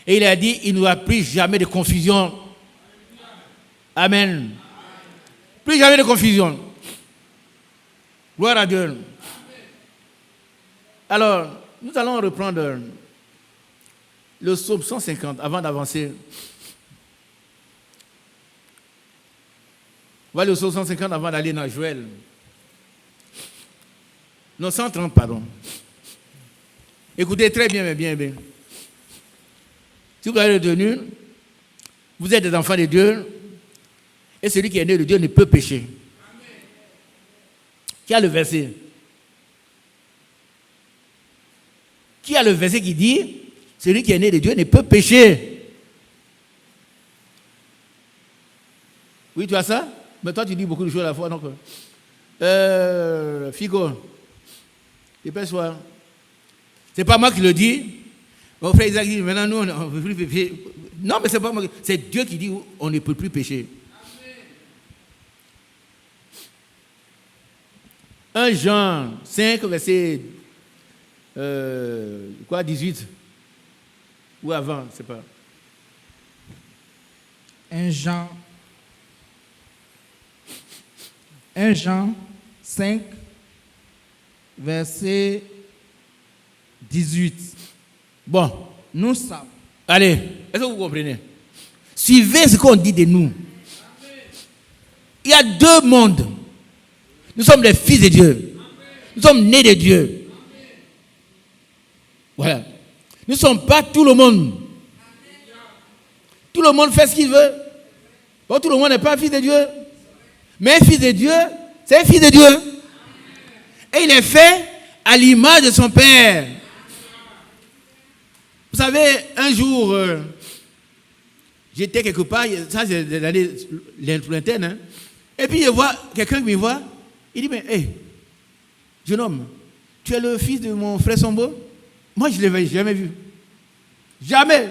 Et il a dit, il n'y aura plus jamais de confusion. Amen. Plus jamais de confusion. Gloire à Dieu. Alors, nous allons reprendre le psaume 150 avant d'avancer. Voilà le psaume 150 avant d'aller dans Joël. Non, 130, pardon. Écoutez très bien, mais bien, bien. Si vous avez retenu, vous êtes des enfants de Dieu, et celui qui est né de Dieu ne peut pécher. Qui a le verset? Qui a le verset qui dit, celui qui est né de Dieu ne peut pécher? Oui, tu as ça? Mais toi, tu dis beaucoup de choses à la fois. Donc, Figo, dépêche-toi. C'est pas moi qui le dis. Mon frère Isaac dit, maintenant, nous, on ne peut plus pécher. Non, mais c'est pas moi. C'est Dieu qui dit, on ne peut plus pécher. 1 Jean 5, verset 18. Ou avant, c'est pas. 1 Jean 5, verset 18. Bon. Nous savons. Allez, est-ce que vous comprenez? Suivez ce qu'on dit de nous. Il y a deux mondes. Nous sommes les fils de Dieu. Nous sommes nés de Dieu. Voilà. Nous ne sommes pas tout le monde. Tout le monde fait ce qu'il veut. Bon, tout le monde n'est pas un fils de Dieu. Mais un fils de Dieu, c'est un fils de Dieu. Et il est fait à l'image de son Père. Vous savez, un jour, j'étais quelque part, ça c'est l'année lointaine, hein, et puis je vois quelqu'un qui me voit, il dit, mais hé, jeune homme, tu es le fils de mon frère Sombo? Moi, je ne l'avais jamais vu. Jamais.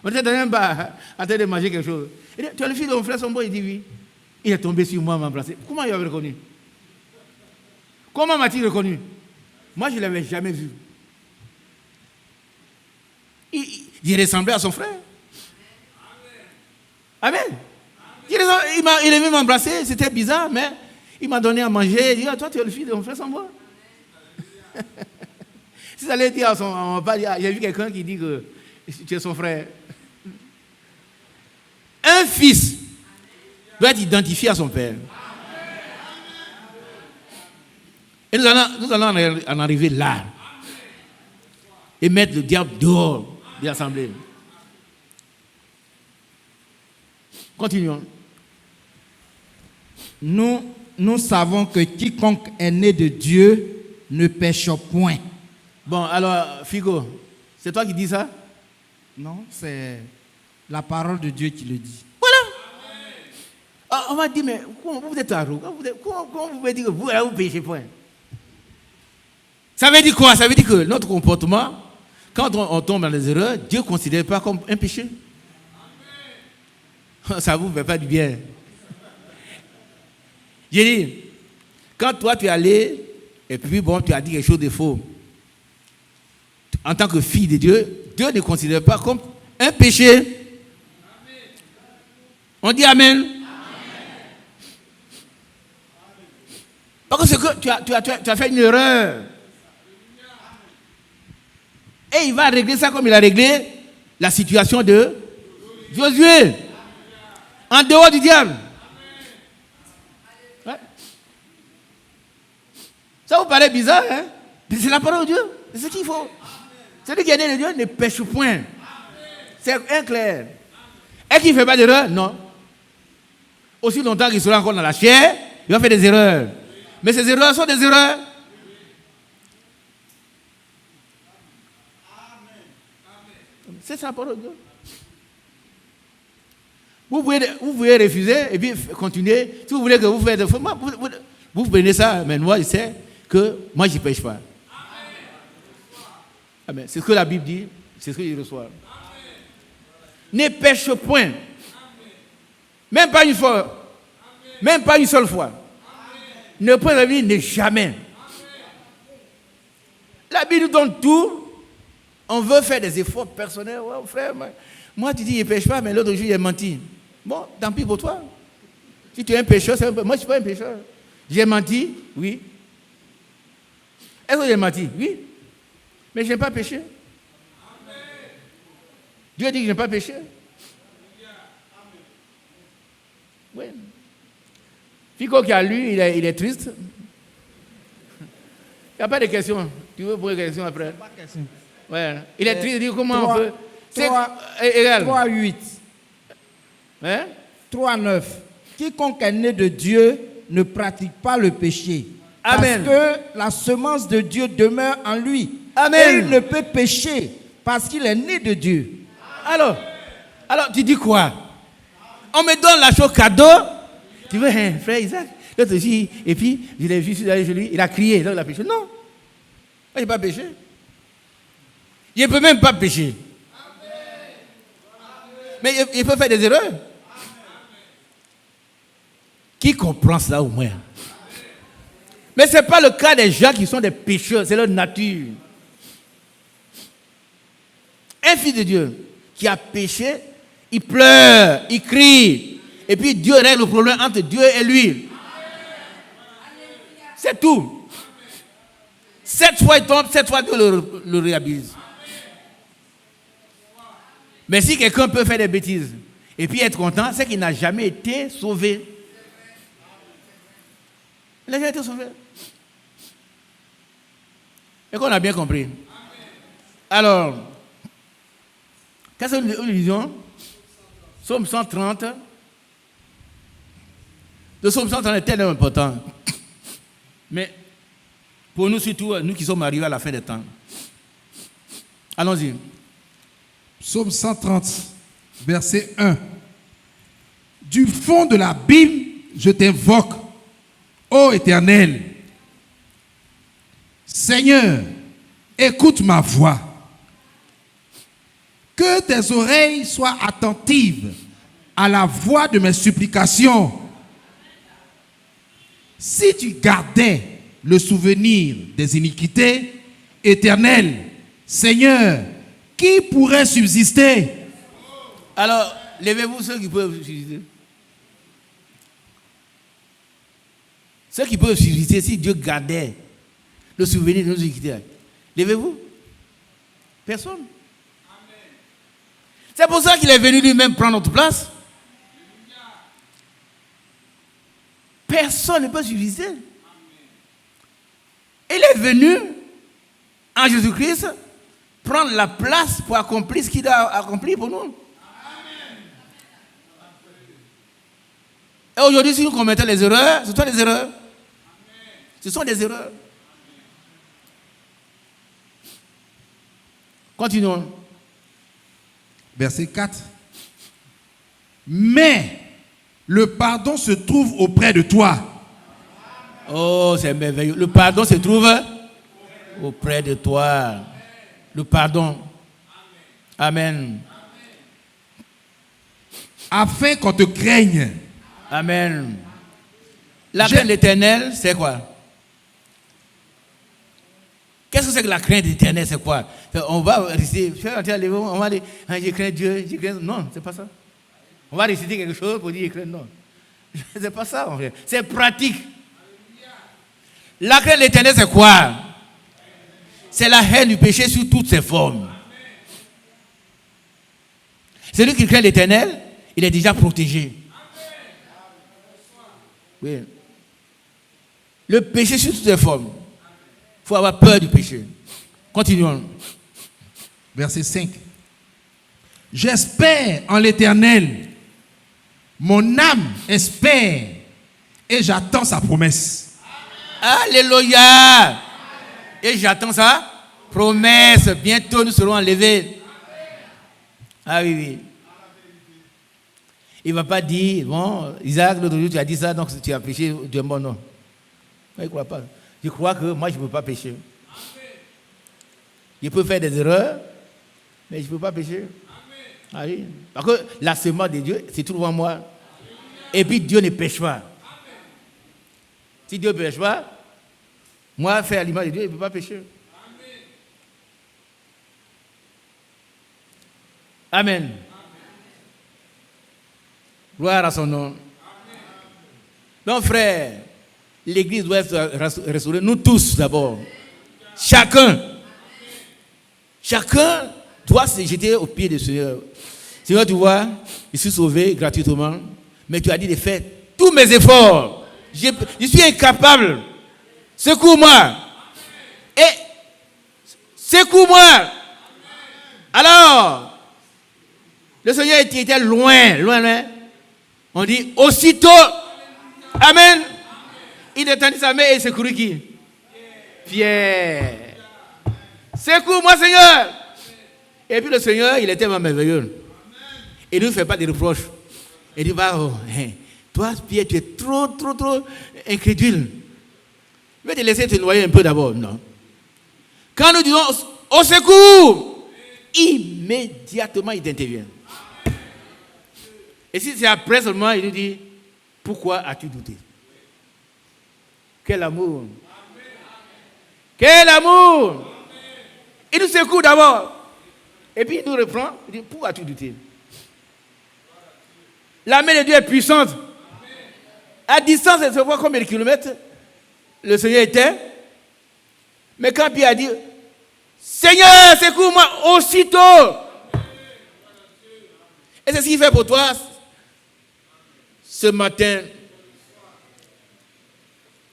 On était dans un bar en train de manger quelque chose. Il dit, tu es le fils de mon frère Sombo? Il dit oui. Il est tombé sur moi, m'a embrassé. Comment il avait reconnu? Comment m'a-t-il reconnu? Moi, je ne l'avais jamais vu. Il ressemblait à son frère. Amen. Il est venu m'embrasser, c'était bizarre, mais il m'a donné à manger. Il dit, ah, toi, tu es le fils de mon frère Sombo? Si ça allait dire à son père, j'ai vu quelqu'un qui dit que tu es son frère. Un fils doit être identifié à son père. Et nous allons en arriver là. Et mettre le diable dehors de l'assemblée. Continuons. Nous savons que quiconque est né de Dieu ne pêche point. Bon, alors, Figo, c'est toi qui dis ça? Non, c'est la parole de Dieu qui le dit. Voilà. Ah, on va dire, mais comment vous êtes arrogant? Comment vous pouvez dire que vous ne péchez point? Ça veut dire quoi? Ça veut dire que notre comportement, quand on tombe dans les erreurs, Dieu ne considère pas comme un péché. Ça ne vous fait pas du bien. J'ai dit, quand toi tu es allé, et puis bon, tu as dit quelque chose de faux, en tant que fille de Dieu, Dieu ne considère pas comme un péché. Amen. On dit Amen. Amen. Parce que tu as fait une erreur. Et il va régler ça comme il a réglé la situation de Josué. En dehors du diable. Ouais. Ça vous paraît bizarre, hein? C'est la parole de Dieu. C'est ce qu'il faut. Celui qui est né de Dieu ne pêche point. C'est clair. Est-ce qu'il ne fait pas d'erreur? Non. Aussi longtemps qu'il sera encore dans la chair, il va faire des erreurs. Mais ces erreurs sont des erreurs. C'est ça la parole de Dieu. Vous pouvez refuser et puis continuer. Si vous voulez que vous fassiez, vous prenez ça, mais moi je sais que moi je ne pêche pas. Amen. C'est ce que la Bible dit, c'est ce que je reçois. Ne pêche point. Amen. Même pas une fois. Amen. Même pas une seule fois. Amen. Ne point la vie, ne jamais. Amen. La Bible nous donne tout. On veut faire des efforts personnels. Ouais, frère, moi tu dis il ne pêche pas, mais l'autre jour il a menti. Bon, tant pis pour toi. Si tu es un pécheur, moi je ne suis pas un pécheur. J'ai menti, oui. Est-ce que j'ai menti? Oui. Mais je n'ai pas péché. Amen. Dieu dit que je n'ai pas péché. Oui. Fico qui a lu, il est triste. Il n'y a pas de questions. Tu veux poser des questions après? Pas de questions. Ouais. Il est triste, il dit comment 3, on peut. 3:8. Hein? 3:9. Quiconque est né de Dieu ne pratique pas le péché. Amen. Parce que la semence de Dieu demeure en lui. Amen. Et il ne peut pécher parce qu'il est né de Dieu. Alors tu dis quoi? On me donne la chose cadeau. Tu veux, hein, frère Isaac? L'autre jour, et puis, je l'ai vu sur lui, il a crié, donc il a péché. Non, il n'a pas péché. Il ne peut même pas pécher. Mais il peut faire des erreurs. Qui comprend cela au moins? Mais ce n'est pas le cas des gens qui sont des pécheurs, c'est leur nature. Un fils de Dieu qui a péché, il pleure, il crie. Et puis Dieu règle le problème entre Dieu et lui. C'est tout. 7 fois il tombe, 7 fois Dieu le réhabilite. Mais si quelqu'un peut faire des bêtises et puis être content, c'est qu'il n'a jamais été sauvé. Il n'a jamais été sauvé. Et qu'on a bien compris. Alors, Qu'est-ce que nous lisons? Psaume 130. Le psaume 130 est tellement important. Mais pour nous surtout, nous qui sommes arrivés à la fin des temps. Allons-y. Psaume 130, verset 1. Du fond de l'abîme, je t'invoque, ô Éternel. Seigneur, écoute ma voix. Que tes oreilles soient attentives à la voix de mes supplications. Si tu gardais le souvenir des iniquités, Éternel, Seigneur, qui pourrait subsister? Alors, levez-vous ceux qui peuvent subsister. Ceux qui peuvent subsister, si Dieu gardait le souvenir de nos iniquités, levez-vous. Personne. C'est pour ça qu'il est venu lui-même prendre notre place. Personne ne peut subsister. Il est venu en Jésus-Christ prendre la place pour accomplir ce qu'il a accompli pour nous. Et aujourd'hui, si nous commettons les erreurs, ce sont des erreurs. Ce sont des erreurs. Continuons. Verset 4. Mais le pardon se trouve auprès de toi. Oh, c'est merveilleux. Le pardon se trouve auprès de toi. Le pardon. Amen. Afin qu'on te craigne. Amen. La crainte de l'Éternel, c'est quoi? Qu'est-ce que c'est que la crainte de l'Éternel, c'est quoi? On va réciter, on va dire, je crains Dieu, je crains... Non, c'est pas ça. On va réciter quelque chose pour dire, je crains, non. C'est pas ça, en fait. C'est pratique. La crainte de l'Éternel, c'est quoi? C'est la haine du péché sous toutes ses formes. Celui qui craint l'Éternel, il est déjà protégé. Oui. Le péché sous toutes ses formes. Il faut avoir peur du péché. Continuons. Verset 5. J'espère en l'Éternel. Mon âme espère et j'attends sa promesse. Alléluia. Et j'attends sa promesse. Bientôt nous serons enlevés. Ah oui, oui. Il ne va pas dire, bon, Isaac, l'autre jour, tu as dit ça, donc tu as péché, Dieu est mort, non. Il ne croit pas. Je crois que moi, je ne peux pas pécher. Je peux faire des erreurs, mais je ne peux pas pécher. Ah oui. Parce que la semence de Dieu, c'est tout devant moi. Et puis Dieu ne pêche pas. Si Dieu ne pêche pas, moi, faire l'image de Dieu, il ne peut pas pécher. Amen. Gloire à son nom. Donc, frère, l'Église doit être restaurée. Nous tous, d'abord. Chacun doit se jeter au pied du Seigneur. Seigneur, tu vois, je suis sauvé gratuitement, mais tu as dit de faire tous mes efforts. Je suis incapable. Secours-moi. Et secours-moi. Alors, le Seigneur était loin. On dit aussitôt. Amen. Il étendit sa main et secourut qui? Pierre. Secours-moi, Seigneur. Et puis le Seigneur, il est tellement merveilleux. Il ne nous fait pas de reproches. Il dit, toi, Pierre, tu es trop incrédule. Je vais te laisser te noyer un peu d'abord. Non. Quand nous disons au secours, immédiatement il intervient. Et si c'est après seulement, il nous dit, pourquoi as-tu douté? Quel amour! Quel amour! Il nous secoue d'abord. Et puis il nous reprend, il dit, pourquoi as-tu douté? La main de Dieu est puissante. À distance, elle se voit combien de kilomètres le Seigneur était. Mais quand Pierre a dit, Seigneur, secours-moi aussitôt. Et c'est ce qu'il fait pour toi ce matin.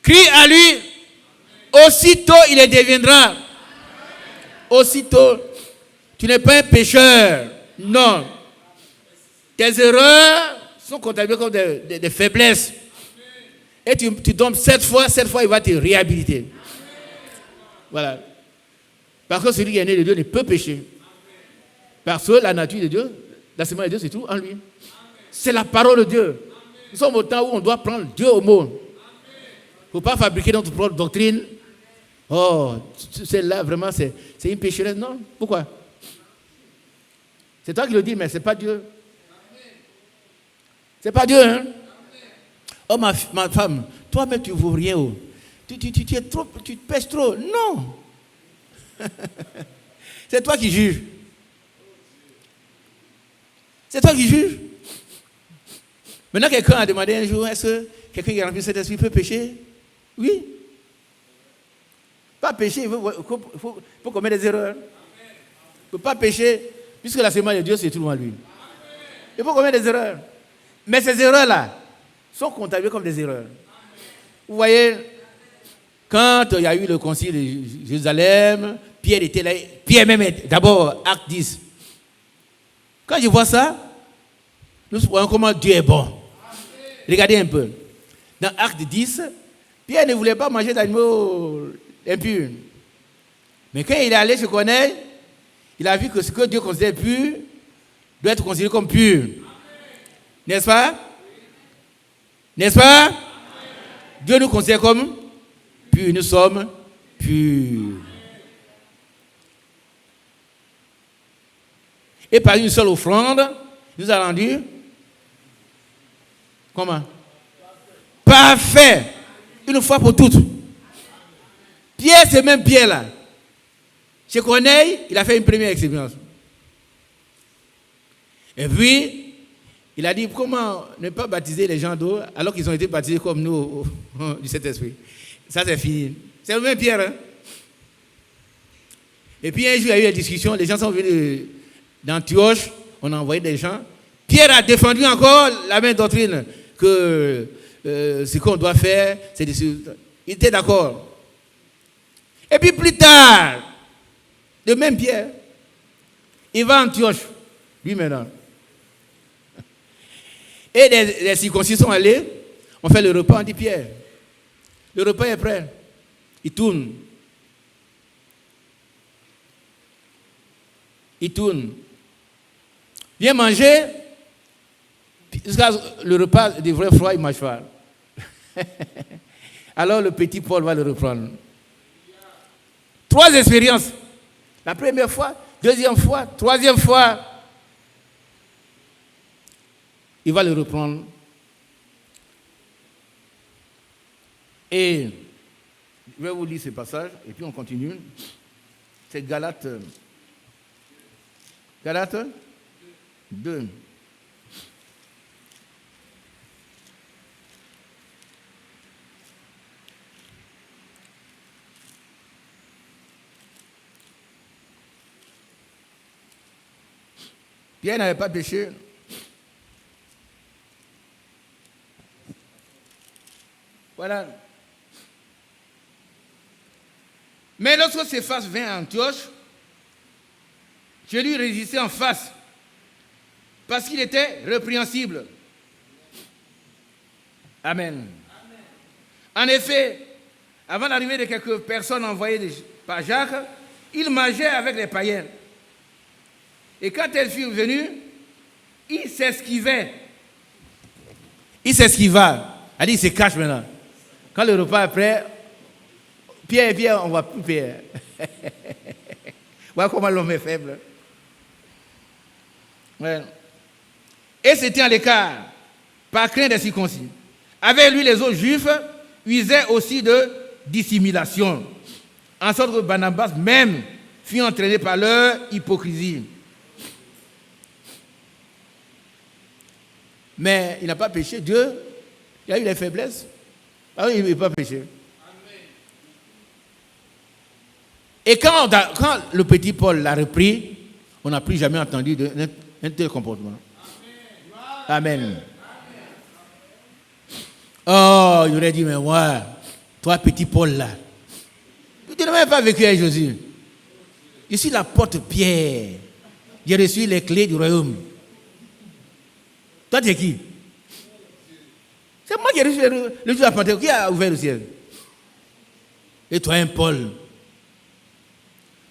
Crie à lui, aussitôt il deviendra. Aussitôt, tu n'es pas un pécheur. Non. Tes erreurs sont comptabilisées comme des faiblesses. Et tu tombes 7 fois, il va te réhabiliter. Voilà. Parce que celui qui est né de Dieu ne peut pécher. Parce que la nature de Dieu, la semence de Dieu, c'est tout en lui. C'est la parole de Dieu. Nous sommes au temps où on doit prendre Dieu au mot. Il ne faut pas fabriquer notre propre doctrine. Oh, celle-là, vraiment, c'est une pécheresse. Non, pourquoi? C'est toi qui le dis, mais ce n'est pas Dieu. Ce n'est pas Dieu, hein? Oh, ma femme, toi-même, tu ne vaux rien. Oh. Tu es trop, tu pèches trop. Non. C'est toi qui juges. C'est toi qui juges. Maintenant, quelqu'un a demandé un jour, est-ce que quelqu'un qui a rempli cet esprit peut pécher? Oui. Pas pécher, il faut commettre des erreurs. Il ne peut pas pécher, puisque la semence de Dieu, c'est tout en lui. Il faut commettre des erreurs. Mais ces erreurs-là sont comptabilisées comme des erreurs. Vous voyez, quand il y a eu le concile de Jérusalem, Pierre était là. Pierre même, d'abord, acte 10. Quand je vois ça, nous voyons comment Dieu est bon. Regardez un peu. Dans acte 10, Pierre ne voulait pas manger d'animaux impurs. Mais quand il est allé chez Corneille, il a vu que ce que Dieu considère pur doit être considéré comme pur. N'est-ce pas? N'est-ce pas? Dieu nous considère comme purs. Nous sommes purs. Et par une seule offrande, il nous a rendu comment? Parfait. Une fois pour toutes. Pierre, c'est même Pierre là. Chez Corneille, il a fait une première expérience. Et puis, il a dit comment ne pas baptiser les gens d'eau alors qu'ils ont été baptisés comme nous du Saint-Esprit. Ça, c'est fini. C'est le même Pierre. Hein? Et puis un jour, il y a eu une discussion. Les gens sont venus d'Antioche. On a envoyé des gens. Pierre a défendu encore la même doctrine que ce qu'on doit faire, c'est de... Il était d'accord. Et puis plus tard, le même Pierre, il va à Antioche, lui maintenant. Et les circoncis sont allés, on fait le repas, on dit Pierre, le repas est prêt. Il tourne. Il tourne. Viens manger. Le repas devrait froid, il ne mange pas. Alors le petit Paul va le reprendre. 3 expériences. La première fois, deuxième fois, troisième fois. Il va le reprendre. Et je vais vous lire ce passage et puis on continue. C'est Galates 2. Pierre n'avait pas péché. Voilà. Mais lorsque Céphas vint à Antioche, je lui résistais en face parce qu'il était répréhensible. Amen. En effet, avant l'arrivée de quelques personnes envoyées par Jacques, il mangeait avec les païens. Et quand elles furent venues, il s'esquivait. Il s'esquiva. Il se cache maintenant. Quand le repas est prêt, Pierre, on ne voit plus Pierre. Voilà comment l'homme est faible. Ouais. Et c'était à l'écart, par crainte des circoncis. Avec lui, les autres juifs usaient aussi de dissimulation, en sorte que Barnabas même fut entraîné par leur hypocrisie. Mais il n'a pas péché. Dieu, il a eu des faiblesses. Alors il n'a pas péché. Et quand le petit Paul l'a repris, on n'a plus jamais entendu un tel comportement. Amen. Oh, il aurait dit, mais moi, toi petit Paul là, tu n'as même pas vécu avec Jésus. Je suis l'apôtre Pierre. j'ai reçu les clés du royaume. Toi, tu es qui? C'est moi qui ai reçu le jour de la Pentecôte. Qui a ouvert le ciel? Et toi, un Paul.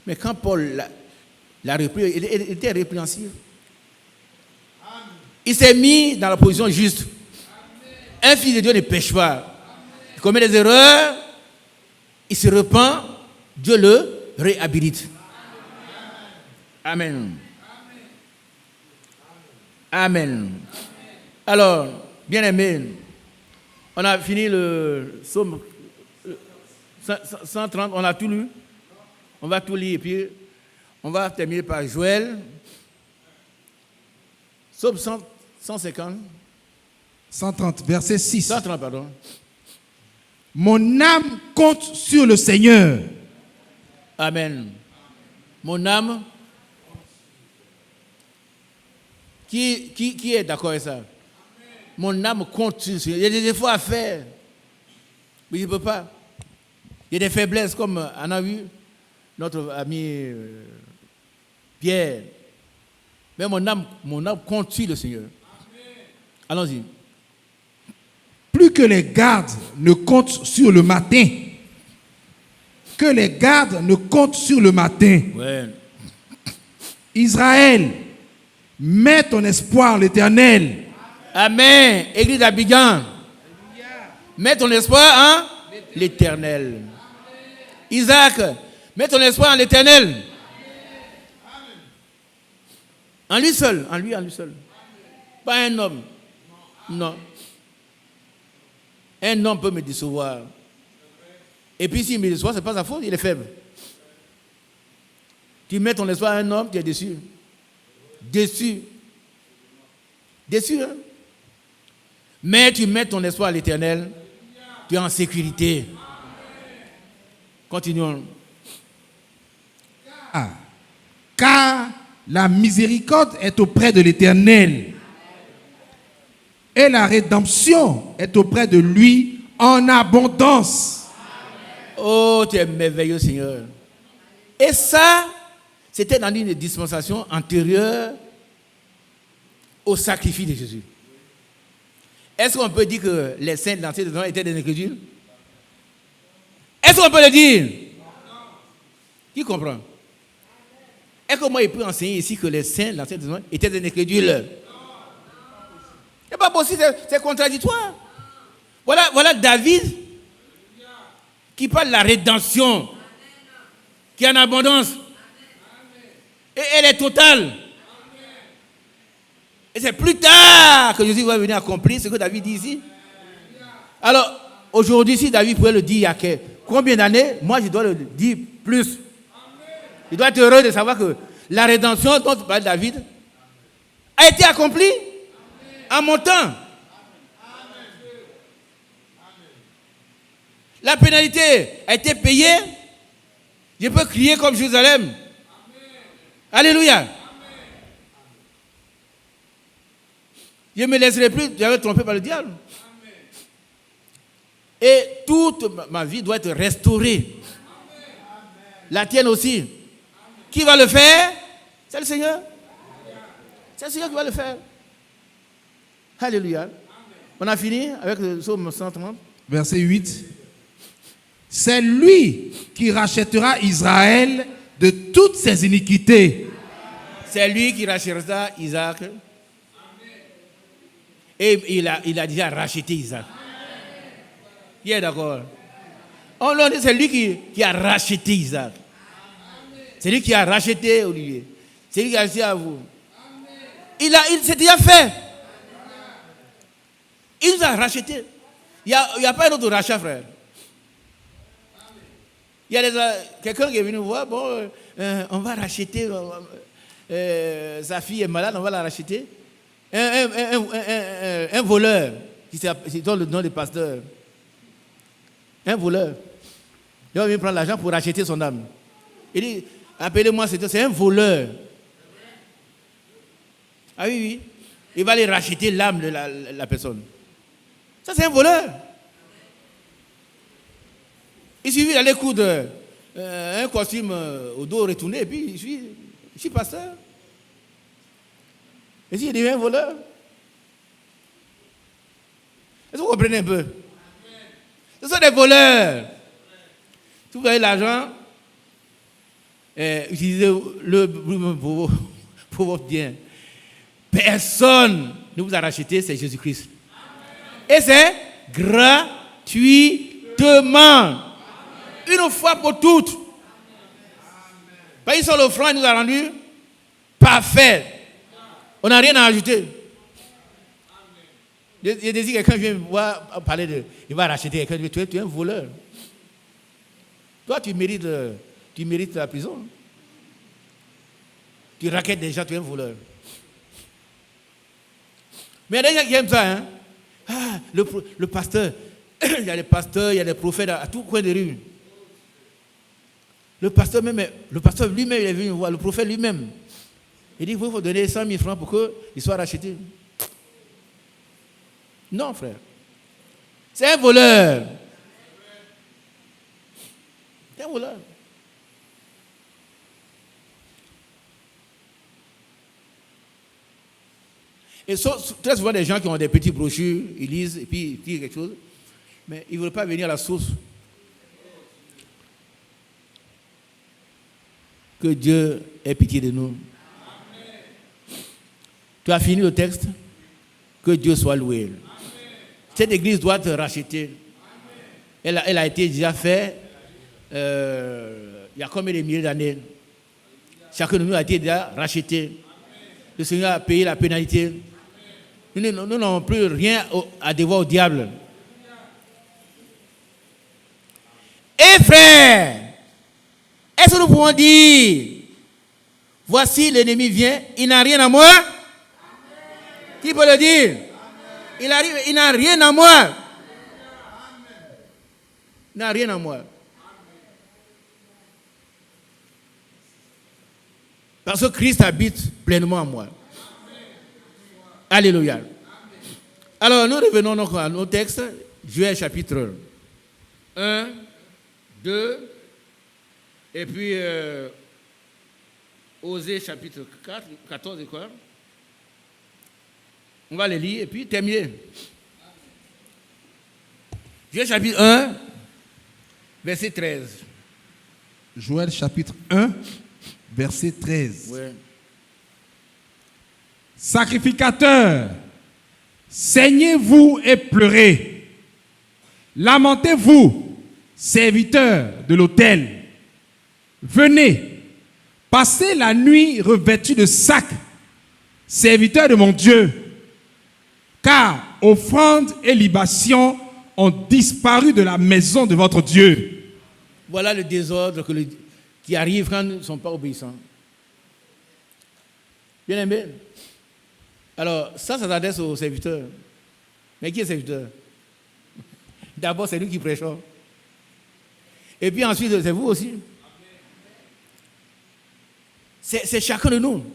Mais quand Paul l'a repris, il était répréhensible. Il s'est mis dans la position juste. Un fils de Dieu ne pêche pas. Il commet des erreurs, il se repent, Dieu le réhabilite. Amen. Amen. Alors, bien aimé, on a fini le psaume 130, on a tout lu. On va tout lire et puis on va terminer par Joël. Psaume 150. 130, verset 6. 130, pardon. Mon âme compte sur le Seigneur. Amen. Mon âme. Qui est d'accord avec ça? Mon âme compte sur le Seigneur. Il y a des efforts à faire. Mais je ne peux pas. Il y a des faiblesses comme on a vu notre ami Pierre. Mais mon âme compte sur le Seigneur. Allons-y. Plus que les gardes ne comptent sur le matin. Que les gardes ne comptent sur le matin. Ouais. Israël, mets ton espoir en l'Éternel. Amen. Église d'Abidjan. Mets ton espoir en l'Éternel. Isaac, mets ton espoir en l'Éternel. En lui seul, en lui seul. Pas un homme. Non. Un homme peut me décevoir. Et puis s'il me déçoit, ce n'est pas sa faute, il est faible. Tu mets ton espoir à un homme, tu es déçu. Déçu. Déçu, hein? Mais tu mets ton espoir à l'Éternel, tu es en sécurité. Continuons. Car la miséricorde est auprès de l'Éternel. Et la rédemption est auprès de lui en abondance. Oh, tu es merveilleux, Seigneur. Et ça, c'était dans une dispensation antérieure au sacrifice de Jésus. Est-ce qu'on peut dire que les saints de l'Ancien Testament étaient des incrédules? Est-ce qu'on peut le dire? Qui comprend? Est-ce que moi, il peut enseigner ici que les saints de l'Ancien Testament étaient des incrédules? C'est pas possible, c'est contradictoire. Voilà David qui parle de la rédemption, qui est en abondance. Et elle est totale. Et c'est plus tard que Jésus va venir accomplir ce que David dit ici. Alors, aujourd'hui, si David pouvait le dire il y a combien d'années, moi je dois le dire plus. Il doit être heureux de savoir que la rédemption dont parle David a été accomplie en mon temps. La pénalité a été payée. Je peux crier comme Jérusalem. Alléluia. Je ne me laisserai plus j'avais trompé par le diable. Et toute ma vie doit être restaurée. La tienne aussi. Qui va le faire? C'est le Seigneur. C'est le Seigneur qui va le faire. Alléluia. On a fini avec le psaume 130. Verset 8. C'est lui qui rachètera Israël de toutes ses iniquités. C'est lui qui rachètera Isaac. Et il a déjà racheté Isaac. Qui est d'accord? On l'a dit, c'est lui qui a racheté Isaac. C'est lui qui a racheté Olivier. C'est lui qui a racheté à vous. Il s'est déjà fait. Il nous a racheté. Il n'y a pas un autre rachat, frère. Il y a quelqu'un qui est venu voir, bon, on va racheter, sa fille est malade, on va la racheter. Un voleur, qui donne le nom de pasteur. Un voleur. Il va venir prendre l'argent pour racheter son âme. Il dit, appelez-moi, c'est un voleur. Ah oui, oui. Il va aller racheter l'âme de la personne. Ça, c'est un voleur. Il suffit d'aller coudre un costume au dos retourné et puis je suis pasteur. Et s'il devient voleur? Est-ce que vous comprenez un peu? Ce sont des voleurs. Si vous avez l'argent, utilisez-le pour votre bien. Personne ne vous a racheté, c'est Jésus-Christ. Et c'est gratuitement. Une fois pour toutes. Parce que sur l'offrande, il nous a rendu parfait. On n'a rien à ajouter. Je dis quelqu'un vient me voir parler de. Il va racheter quelqu'un. Tu es un voleur. Toi, tu mérites la prison. Tu raquettes des gens, tu es un voleur. Mais il y a des gens qui aiment ça. Hein? Ah, le pasteur. Il y a des pasteurs, il y a des prophètes à tout coin de rue. Le pasteur lui-même, il est venu voir, le prophète lui-même. Il dit, il faut donner 100 000 francs pour qu'il soit racheté. Non, frère. C'est un voleur. C'est un voleur. Et très souvent, des gens qui ont des petits brochures, ils lisent et puis ils tirent quelque chose, mais ils ne veulent pas venir à la source. Que Dieu ait pitié de nous. Amen. Tu as fini le texte? Que Dieu soit loué. Amen. Cette église doit te racheter. Elle a été déjà faite il y a combien de milliers d'années? Chacun de nous a été déjà racheté. Amen. Le Seigneur a payé la pénalité. Nous n'avons plus rien à devoir au diable. Et frère, est-ce que nous pouvons dire, voici l'ennemi vient, il n'a rien à moi? Amen. Qui peut le dire? Amen. Il n'a rien à moi. Amen. Il n'a rien à moi. Amen. Parce que Christ habite pleinement en moi. Amen. Alléluia. Amen. Alors nous revenons donc à nos textes. Joël chapitre 1, 2, et puis Osée chapitre 4, 14 et quoi. On va les lire et puis terminer. Joël chapitre 1, verset 13. Joël chapitre 1, verset 13. Ouais. Sacrificateurs, saignez-vous et pleurez. Lamentez-vous, serviteurs de l'autel. Venez, passez la nuit revêtus de sacs, serviteurs de mon Dieu, car offrandes et libations ont disparu de la maison de votre Dieu. Voilà le désordre qui arrive quand nous ne sommes pas obéissants. Bien aimé. Alors, ça s'adresse aux serviteurs. Mais qui est serviteur? D'abord, c'est nous qui prêchons. Et puis ensuite, c'est vous aussi. C'est chacun de nous.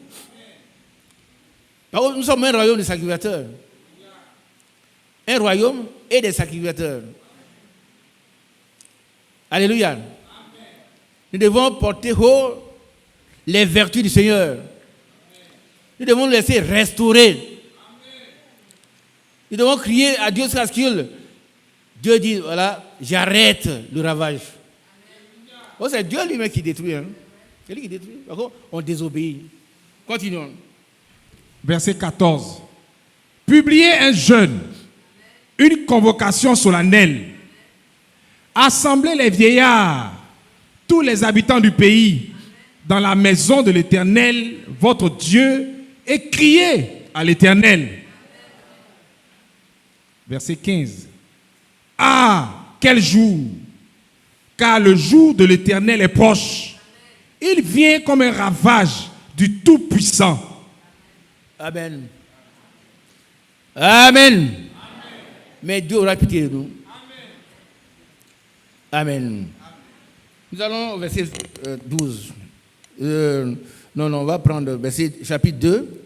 Parce que nous sommes un royaume de sacrificateurs. Un royaume et des sacrificateurs. Alléluia. Nous devons porter haut les vertus du Seigneur. Nous devons le laisser restaurer. Nous devons crier à Dieu jusqu'à ce qu'il Dieu dit, voilà, j'arrête le ravage. Oh, c'est Dieu lui-même qui détruit. Hein. C'est lui qui détruit. Par contre, on désobéit. Continuons. Verset 14. Publiez un jeûne, une convocation solennelle. Assemblez les vieillards, tous les habitants du pays, dans la maison de l'Éternel, votre Dieu, et criez à l'Éternel. Verset 15. Ah, quel jour! Car le jour de l'Éternel est proche. Il vient comme un ravage du Tout-Puissant. Amen. Amen. Mais Dieu aura pitié de nous. Amen. Nous allons au verset 12. Non, on va prendre verset chapitre 2,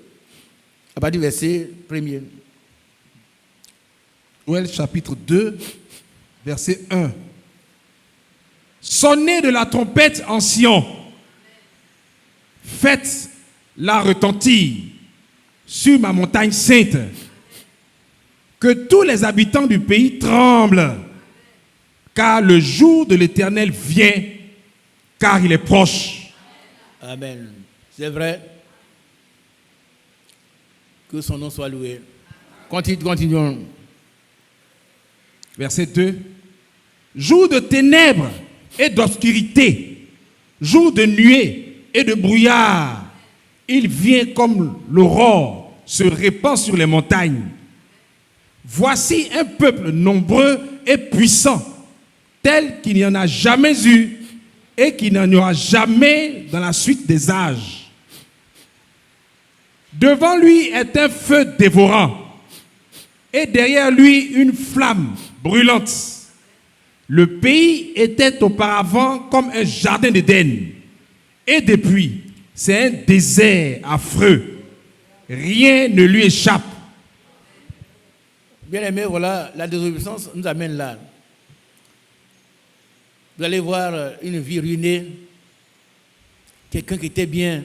à partir du verset 1er. Joël chapitre 2, verset 1. Sonnez de la trompette en Sion. Faites-la retentir. sur ma montagne sainte. Que tous les habitants du pays tremblent, car le jour de l'Éternel vient, car il est proche. Amen. C'est vrai. Que son nom soit loué. Continuons. Verset 2. Jour de ténèbres et d'obscurité, jour de nuée et de brouillard, il vient comme l'aurore, se répand sur les montagnes. Voici un peuple nombreux et puissant, tel qu'il n'y en a jamais eu et qu'il n'y en aura jamais dans la suite des âges. Devant lui est un feu dévorant et derrière lui une flamme brûlante. Le pays était auparavant comme un jardin d'Éden et depuis, c'est un désert affreux. Rien ne lui échappe. Bien aimé, voilà, la désobéissance nous amène là. Vous allez voir une vie ruinée, quelqu'un qui était bien,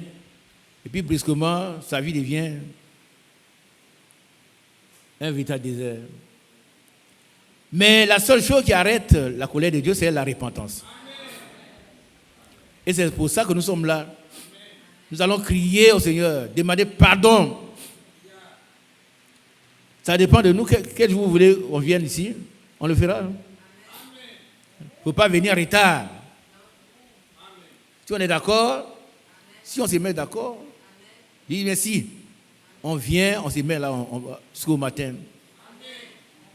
et puis brusquement, sa vie devient un véritable désert. Mais la seule chose qui arrête la colère de Dieu, c'est la repentance. Et c'est pour ça que nous sommes là. Nous allons crier au Seigneur, demander pardon. Ça dépend de nous. Quel jour vous voulez qu'on vienne ici, on le fera. Il ne faut pas venir en retard. Si on est d'accord, si on se met d'accord, je dis merci. On vient, on se met là jusqu'au matin.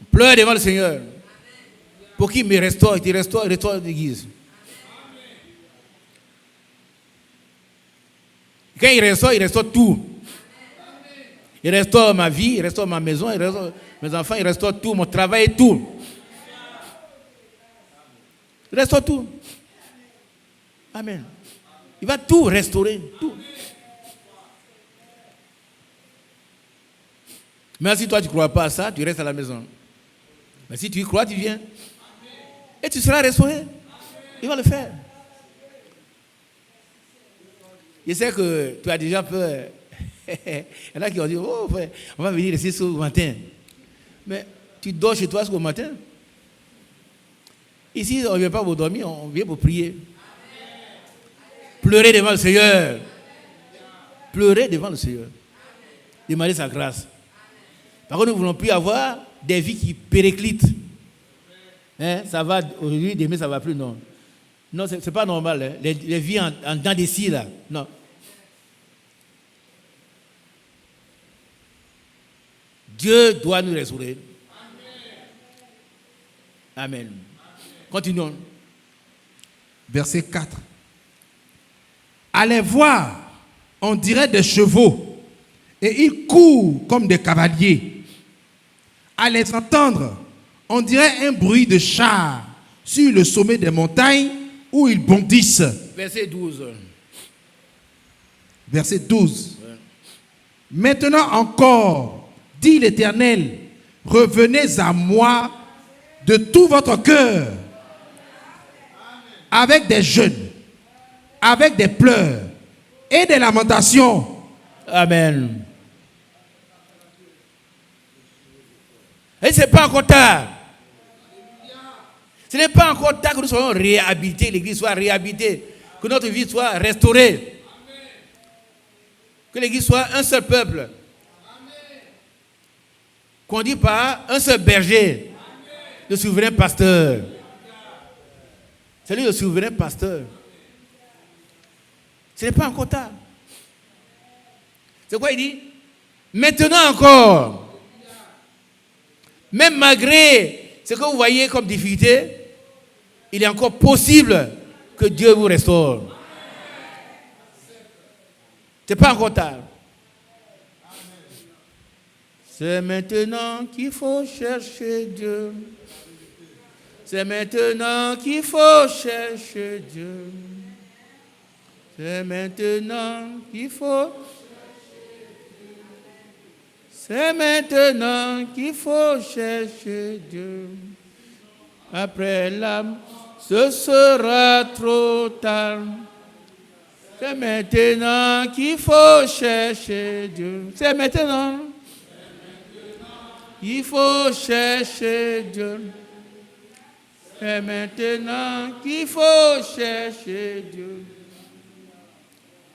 On pleure devant le Seigneur. Pour qu'il me restaure, il restaure l'église. Quand il restaure tout. Il restaure ma vie, il restaure ma maison, il restaure mes enfants, il restaure tout, mon travail et tout. Il restaure tout. Amen. Il va tout restaurer, tout. Mais si toi tu ne crois pas à ça, tu restes à la maison. Mais si tu y crois, tu viens. Et tu seras restauré. Il va le faire. Je sais que tu as déjà peur. Il y en a qui ont dit, oh, on va venir ici ce matin. Mais tu dors chez toi ce matin. Ici, on ne vient pas pour dormir, on vient pour prier. Pleurer devant le Seigneur. Pleurer devant le Seigneur. Demander sa grâce. Par contre, nous ne voulons plus avoir des vies qui périclitent. Hein, ça va aujourd'hui, demain, ça ne va plus, non. Non, ce n'est pas normal. Hein. Les vies en dents des scies, là. Non. Dieu doit nous restaurer. Amen. Continuons. Verset 4. À les voir, on dirait des chevaux, et ils courent comme des cavaliers. À les entendre, on dirait un bruit de chars sur le sommet des montagnes où ils bondissent. Verset 12. Verset 12. Ouais. Maintenant encore, dit l'Éternel, revenez à moi de tout votre cœur, avec des jeûnes, avec des pleurs et des lamentations. Amen. Et ce n'est pas encore tard. Ce n'est pas encore tard que nous soyons réhabilités, l'Église soit réhabilitée, que notre vie soit restaurée. Que l'Église soit un seul peuple. Conduit par un seul berger, le souverain pasteur. C'est lui le souverain pasteur. Ce n'est pas encore tard. C'est quoi il dit? Maintenant encore. Même malgré ce que vous voyez comme difficulté, il est encore possible que Dieu vous restaure. Ce n'est pas encore tard. C'est maintenant qu'il faut chercher Dieu. C'est maintenant qu'il faut chercher Dieu. C'est maintenant qu'il faut. C'est maintenant qu'il faut chercher Dieu. Après l'âme, ce sera trop tard. C'est maintenant qu'il faut chercher Dieu. C'est maintenant. Il faut chercher Dieu. C'est maintenant qu'il faut chercher Dieu.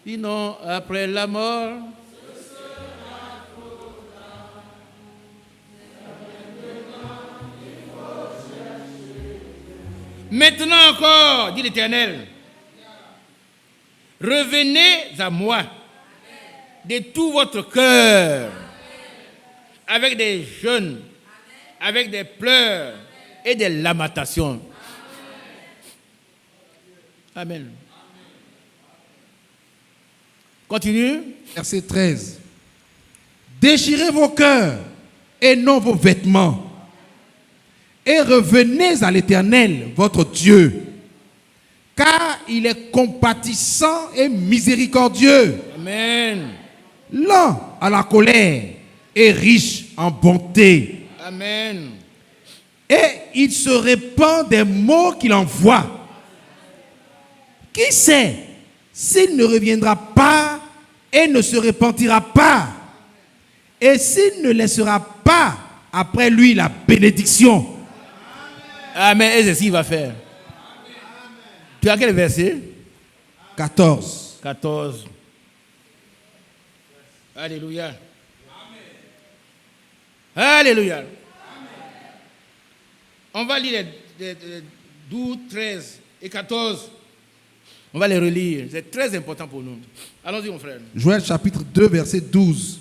Sinon, après la mort, maintenant encore, dit l'Éternel, revenez à moi de tout votre cœur, avec des jeûnes, avec des pleurs et des lamentations. Amen. Continue. Verset 13. Déchirez vos cœurs et non vos vêtements, et revenez à l'Éternel, votre Dieu, car il est compatissant et miséricordieux, Amen. lent à la colère et riche en bonté. Amen. Et il se répand des mots qu'il envoie. Qui sait s'il ne reviendra pas et ne se repentira pas, et s'il ne laissera pas après lui la bénédiction. Amen. Et c'est ce qu'il va faire. Tu as quel verset? 14. 14. Alléluia. Alléluia. On va lire les 12, 13 et 14. On va les relire. C'est très important pour nous. Allons-y, mon frère. Joël chapitre 2, verset 12.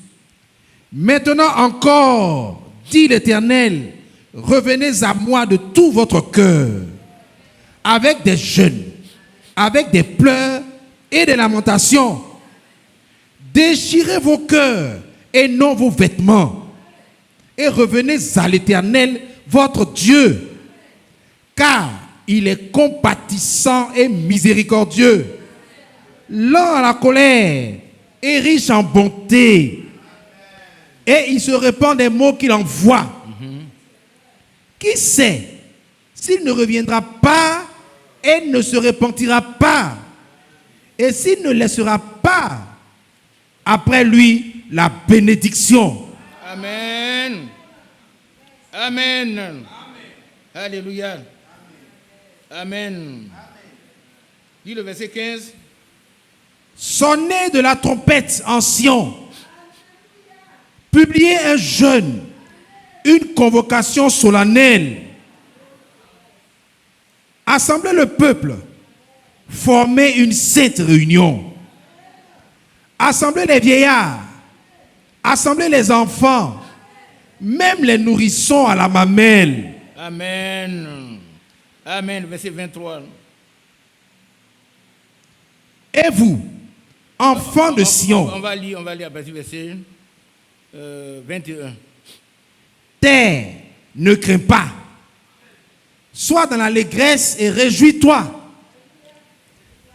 Maintenant encore, dit l'Éternel, revenez à moi de tout votre cœur, avec des jeûnes, avec des pleurs et des lamentations. Déchirez vos cœurs et non vos vêtements, et revenez à l'Éternel, votre Dieu, car il est compatissant et miséricordieux, lent à la colère et riche en bonté, et il se répand des mots qu'il envoie. Qui sait s'il ne reviendra pas et ne se repentira pas, et s'il ne laissera pas après lui la bénédiction. Amen. Amen. Alléluia. Amen. Dis le verset 15. Sonnez de la trompette en Sion. Publiez un jeûne, une convocation solennelle. Assemblez le peuple. Formez une sainte réunion. Assemblez les vieillards. Assemblez les enfants. Même les nourrissons à la mamelle. Amen. Amen. Verset 23. Et vous, enfants de Sion, On va lire à partir du verset 21. terre, ne crains pas. Sois dans l'allégresse et réjouis-toi.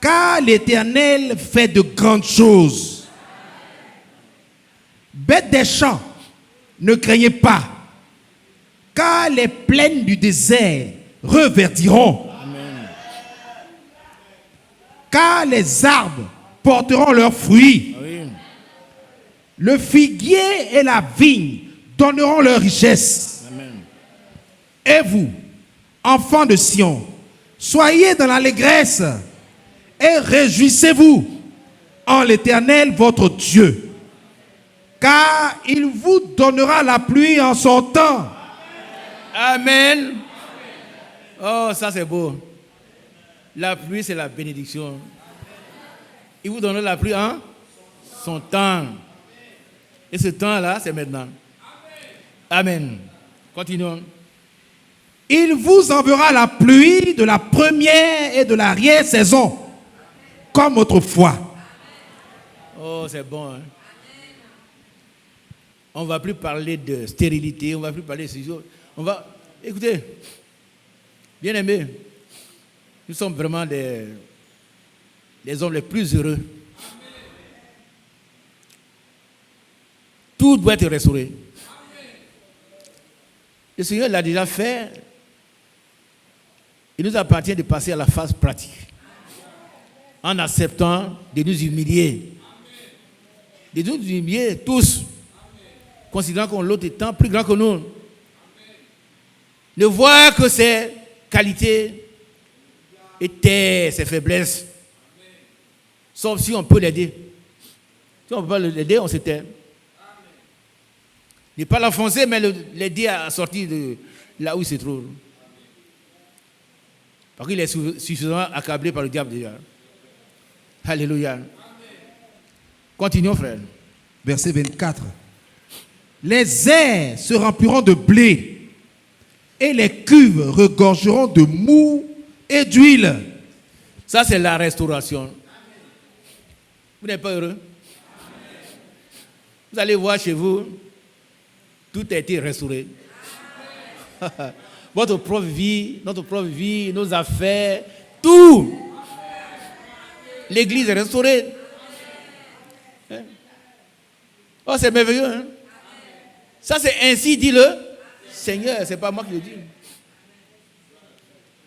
Car l'Éternel fait de grandes choses. Bêtes des champs, ne craignez pas. Car les plaines du désert reverdiront. Amen. Car les arbres porteront leurs fruits. Oui. Le figuier et la vigne donneront leur richesse. Amen. Et vous, enfants de Sion, soyez dans l'allégresse et réjouissez-vous en l'Éternel votre Dieu, car il vous donnera la pluie en son temps. Amen. Oh, ça c'est beau. La pluie, c'est la bénédiction. Il vous donnera la pluie en son temps. Et ce temps-là, c'est maintenant. Amen. Continuons. Il vous enverra la pluie de la première et de l'arrière-saison, comme autrefois. Oh, c'est bon. Hein? On ne va plus parler de stérilité, on ne va plus parler de ciseaux. On va... Écoutez, bien aimés, nous sommes vraiment les hommes les plus heureux. Tout doit être restauré. Le Seigneur l'a déjà fait. Il nous appartient de passer à la phase pratique. en acceptant de nous humilier. De nous humilier tous, considérant que l'autre étant plus grand que nous. De voir que ses qualités étaient ses faiblesses. Sauf si on peut l'aider. Si on ne peut pas l'aider, on s'éteint. Ne pas l'enfoncer, mais l'aider à sortir de là où il se trouve. Parce qu'il est suffisamment accablé par le diable déjà. Alléluia. Continuons, frère. Verset 24. Les airs se rempliront de blé et les cuves regorgeront de mou et d'huile. Ça, c'est la restauration. Vous n'êtes pas heureux? Vous allez voir chez vous, tout a été restauré. Votre propre vie, notre propre vie, nos affaires, tout. L'église est restaurée. Hein? Oh, c'est merveilleux. Hein? Ça, c'est ainsi dit le Seigneur. Ce n'est pas moi qui le dis.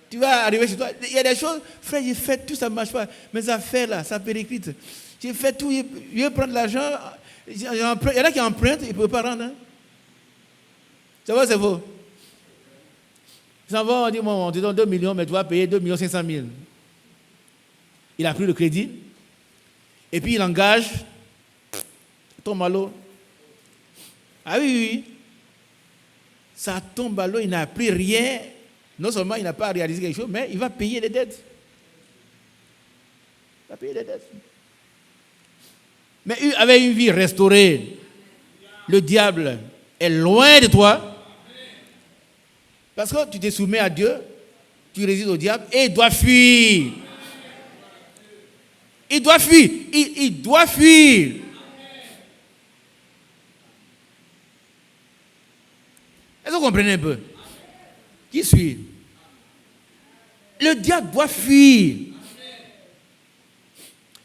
Tu vas arriver chez toi. Il y a des choses, frère, j'ai fait tout, ça ne marche pas. Mes affaires, là, ça périclite. J'ai fait tout, je veux prendre l'argent. Il y en a qui empruntent, ils ne peuvent pas rendre. Hein? C'est vrai, c'est faux. Ils s'en vont, on dit, on te donne 2 millions, mais tu vas payer 2 500 000. Il a pris le crédit. Et puis il engage. Tombe à l'eau. Ah oui. Ça tombe à l'eau, il n'a pris rien. Non seulement il n'a pas réalisé quelque chose, mais il va payer les dettes. Il va payer les dettes. Mais avec une vie restaurée, le diable est loin de toi. Parce que tu te soumets à Dieu, tu résistes au diable et il doit fuir. Il doit fuir. Il doit fuir. Est-ce que vous comprenez un peu? Qui suit? Le diable doit fuir.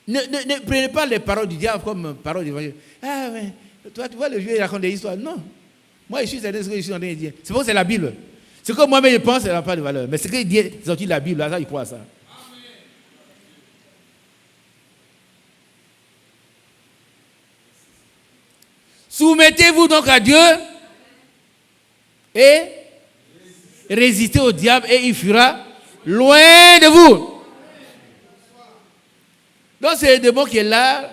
Ne prenez pas les paroles du diable comme paroles d'évangile. Ah, mais toi, tu vois, le vieux, il raconte des histoires. Non. Moi, je suis certain de ce que je suis en train de dire. C'est parce que c'est la Bible. Ce que moi-même je pense, ça n'a pas de valeur. Mais ce qu'il dit, c'est sorti de la Bible, là, ça, il croit à ça. Soumettez-vous donc à Dieu et résistez au diable et il fuira loin de vous. Donc c'est le démon qui est là,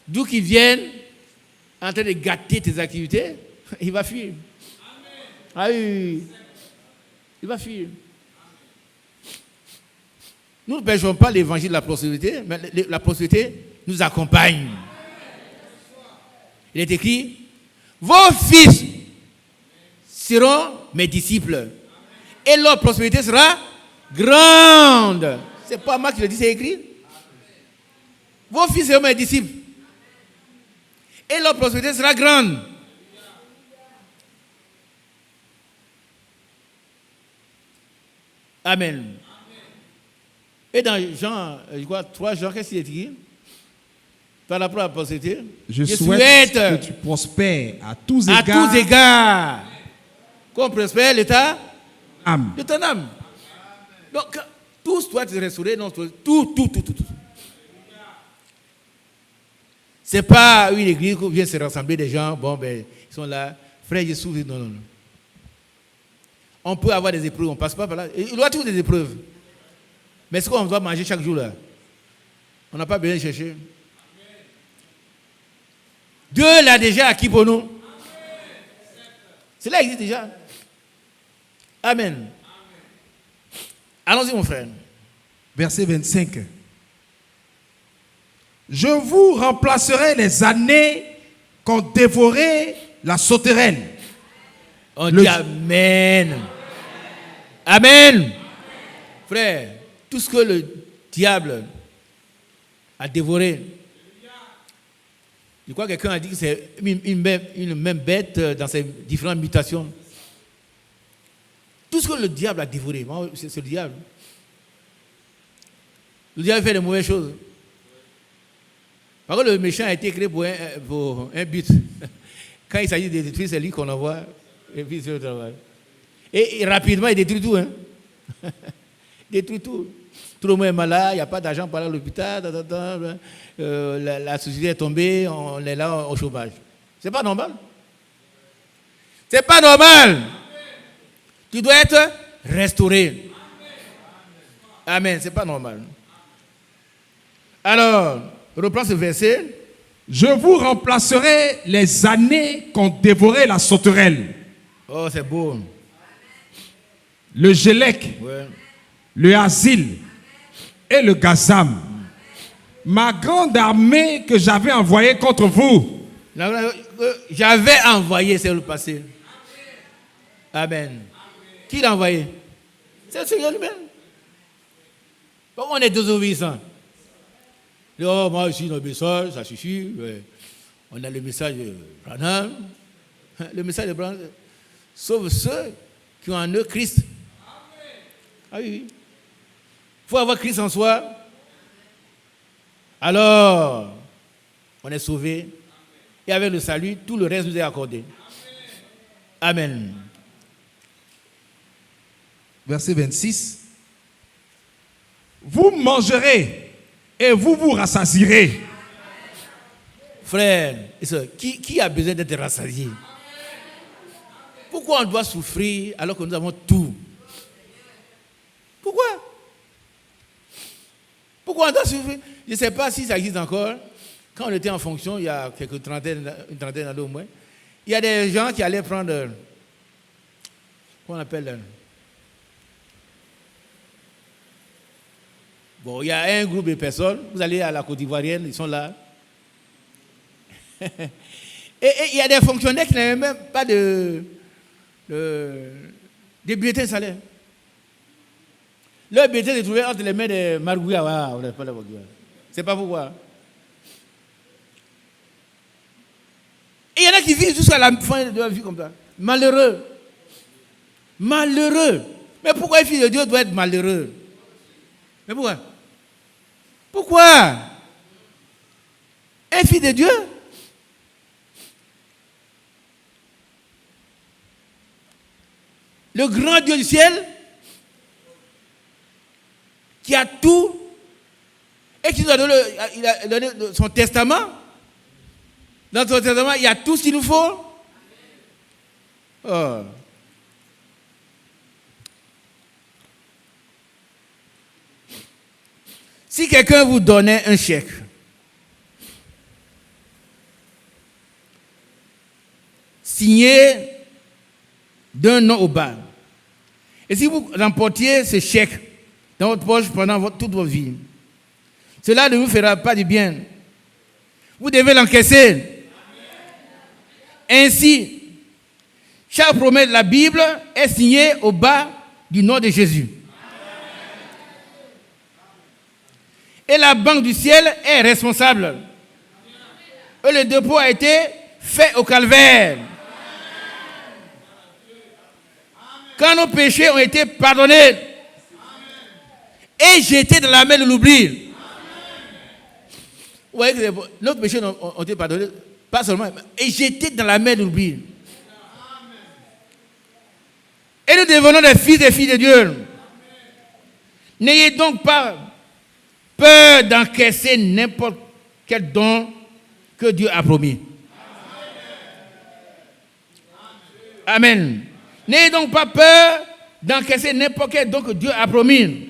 d'où qu'ils viennent, en train de gâter tes activités, il va fuir. Ah oui. Il va fuir. Nous ne pêchons pas l'évangile de la prospérité, mais la prospérité nous accompagne. Il est écrit, vos fils seront mes disciples et leur prospérité sera grande. Ce n'est pas moi qui le dis, c'est écrit. Vos fils seront mes disciples et leur prospérité sera grande. Amen. Et dans Jean, je crois, 3 Jean, qu'est-ce qu'il est écrit? Par rapport à la prospérité, je souhaite que tu prospères à tous égards. À tous égards. Qu'on prospère l'état âme. de ton âme. Donc, tous doivent être restaurés. Non, tout. C'est pas une église où vient se rassembler des gens, bon, ben, ils sont là. Frère, je souffre. Non. On peut avoir des épreuves, on ne passe pas par là. Il doit y avoir des épreuves. Mais est-ce qu'on doit manger chaque jour là? On n'a pas besoin de chercher. Dieu l'a déjà acquis pour nous. Cela existe déjà. Amen. Allons-y, mon frère. Verset 25. Je vous remplacerai les années qu'ont dévoré la sauterelle. On dit Amen. Amen. Frère, tout ce que le diable a dévoré, je crois que quelqu'un a dit que c'est une même bête dans ses différentes mutations. Tout ce que le diable a dévoré, c'est le diable. Le diable fait de mauvaises choses. Par contre, le méchant a été créé pour un but. Quand il s'agit de détruire, c'est lui qu'on envoie. Et puis c'est le travail. Et rapidement, il détruit tout. Hein? détruit tout. Tout le monde est malade, il n'y a pas d'argent pour aller à l'hôpital, la société est tombée, on est là au chômage. C'est pas normal. C'est pas normal. Tu dois être restauré. Amen, c'est pas normal. Alors, reprends ce verset. Je vous remplacerai les années qu'ont dévoré la sauterelle, Oh, c'est beau. le gélec, Ouais. le asile et le gazam. Ma grande armée que j'avais envoyée contre vous. J'avais envoyé, c'est le passé. Amen. Qui l'a envoyé? C'est le Seigneur lui-même. Pourquoi on est désobéissants? Oh, moi aussi, le message, ça suffit. Ouais. On a le message de Branham. Le message de Branham sauve ceux qui ont en eux Christ. Ah oui. Il faut avoir Christ en soi. Alors, on est sauvé. Et avec le salut, tout le reste nous est accordé. Amen. Verset 26. Vous mangerez et vous vous rassasierez. Frère et soeur, qui a besoin d'être rassasié? Pourquoi on doit souffrir alors que nous avons tout? Pourquoi? Pourquoi on doit souffrir? Je ne sais pas si ça existe encore. Quand on était en fonction, il y a une trentaine d'années au moins, il y a des gens qui allaient prendre, comment on appelle, bon, il y a un groupe de personnes, vous allez à la Côte d'Ivoirienne, ils sont là. Et il y a des fonctionnaires qui n'avaient même pas de bulletins de salaire. Leur bulletin se trouvait entre les mains des Margouya. C'est pas pourquoi. Et il y en a qui vivent jusqu'à la fin de leur vie comme ça. Malheureux. Malheureux. Mais pourquoi un fils de Dieu doit être malheureux? Mais pourquoi? Pourquoi? Un fils de Dieu? Le grand Dieu du ciel, qui a tout, et qui nous a donné, il a donné son testament. Dans son testament, il y a tout ce qu'il nous faut. Oh. Si quelqu'un vous donnait un chèque, signé d'un nom au bas, et si vous remportiez ce chèque dans votre poche pendant toute votre vie, cela ne vous fera pas du bien. Vous devez l'encaisser. Ainsi, chaque promesse de la Bible est signée au bas du nom de Jésus. Et la banque du ciel est responsable. Et le dépôt a été fait au calvaire. Quand nos péchés ont été pardonnés et jetés dans la mer de l'oubli. Vous voyez que nos péchés ont été pardonnés, pas seulement, et jetés dans la mer de l'oubli. Et nous devenons des fils et filles de Dieu. N'ayez donc pas peur d'encaisser n'importe quel don que Dieu a promis. Amen. N'ayez donc pas peur d'encaisser n'importe quel don que Dieu a promis.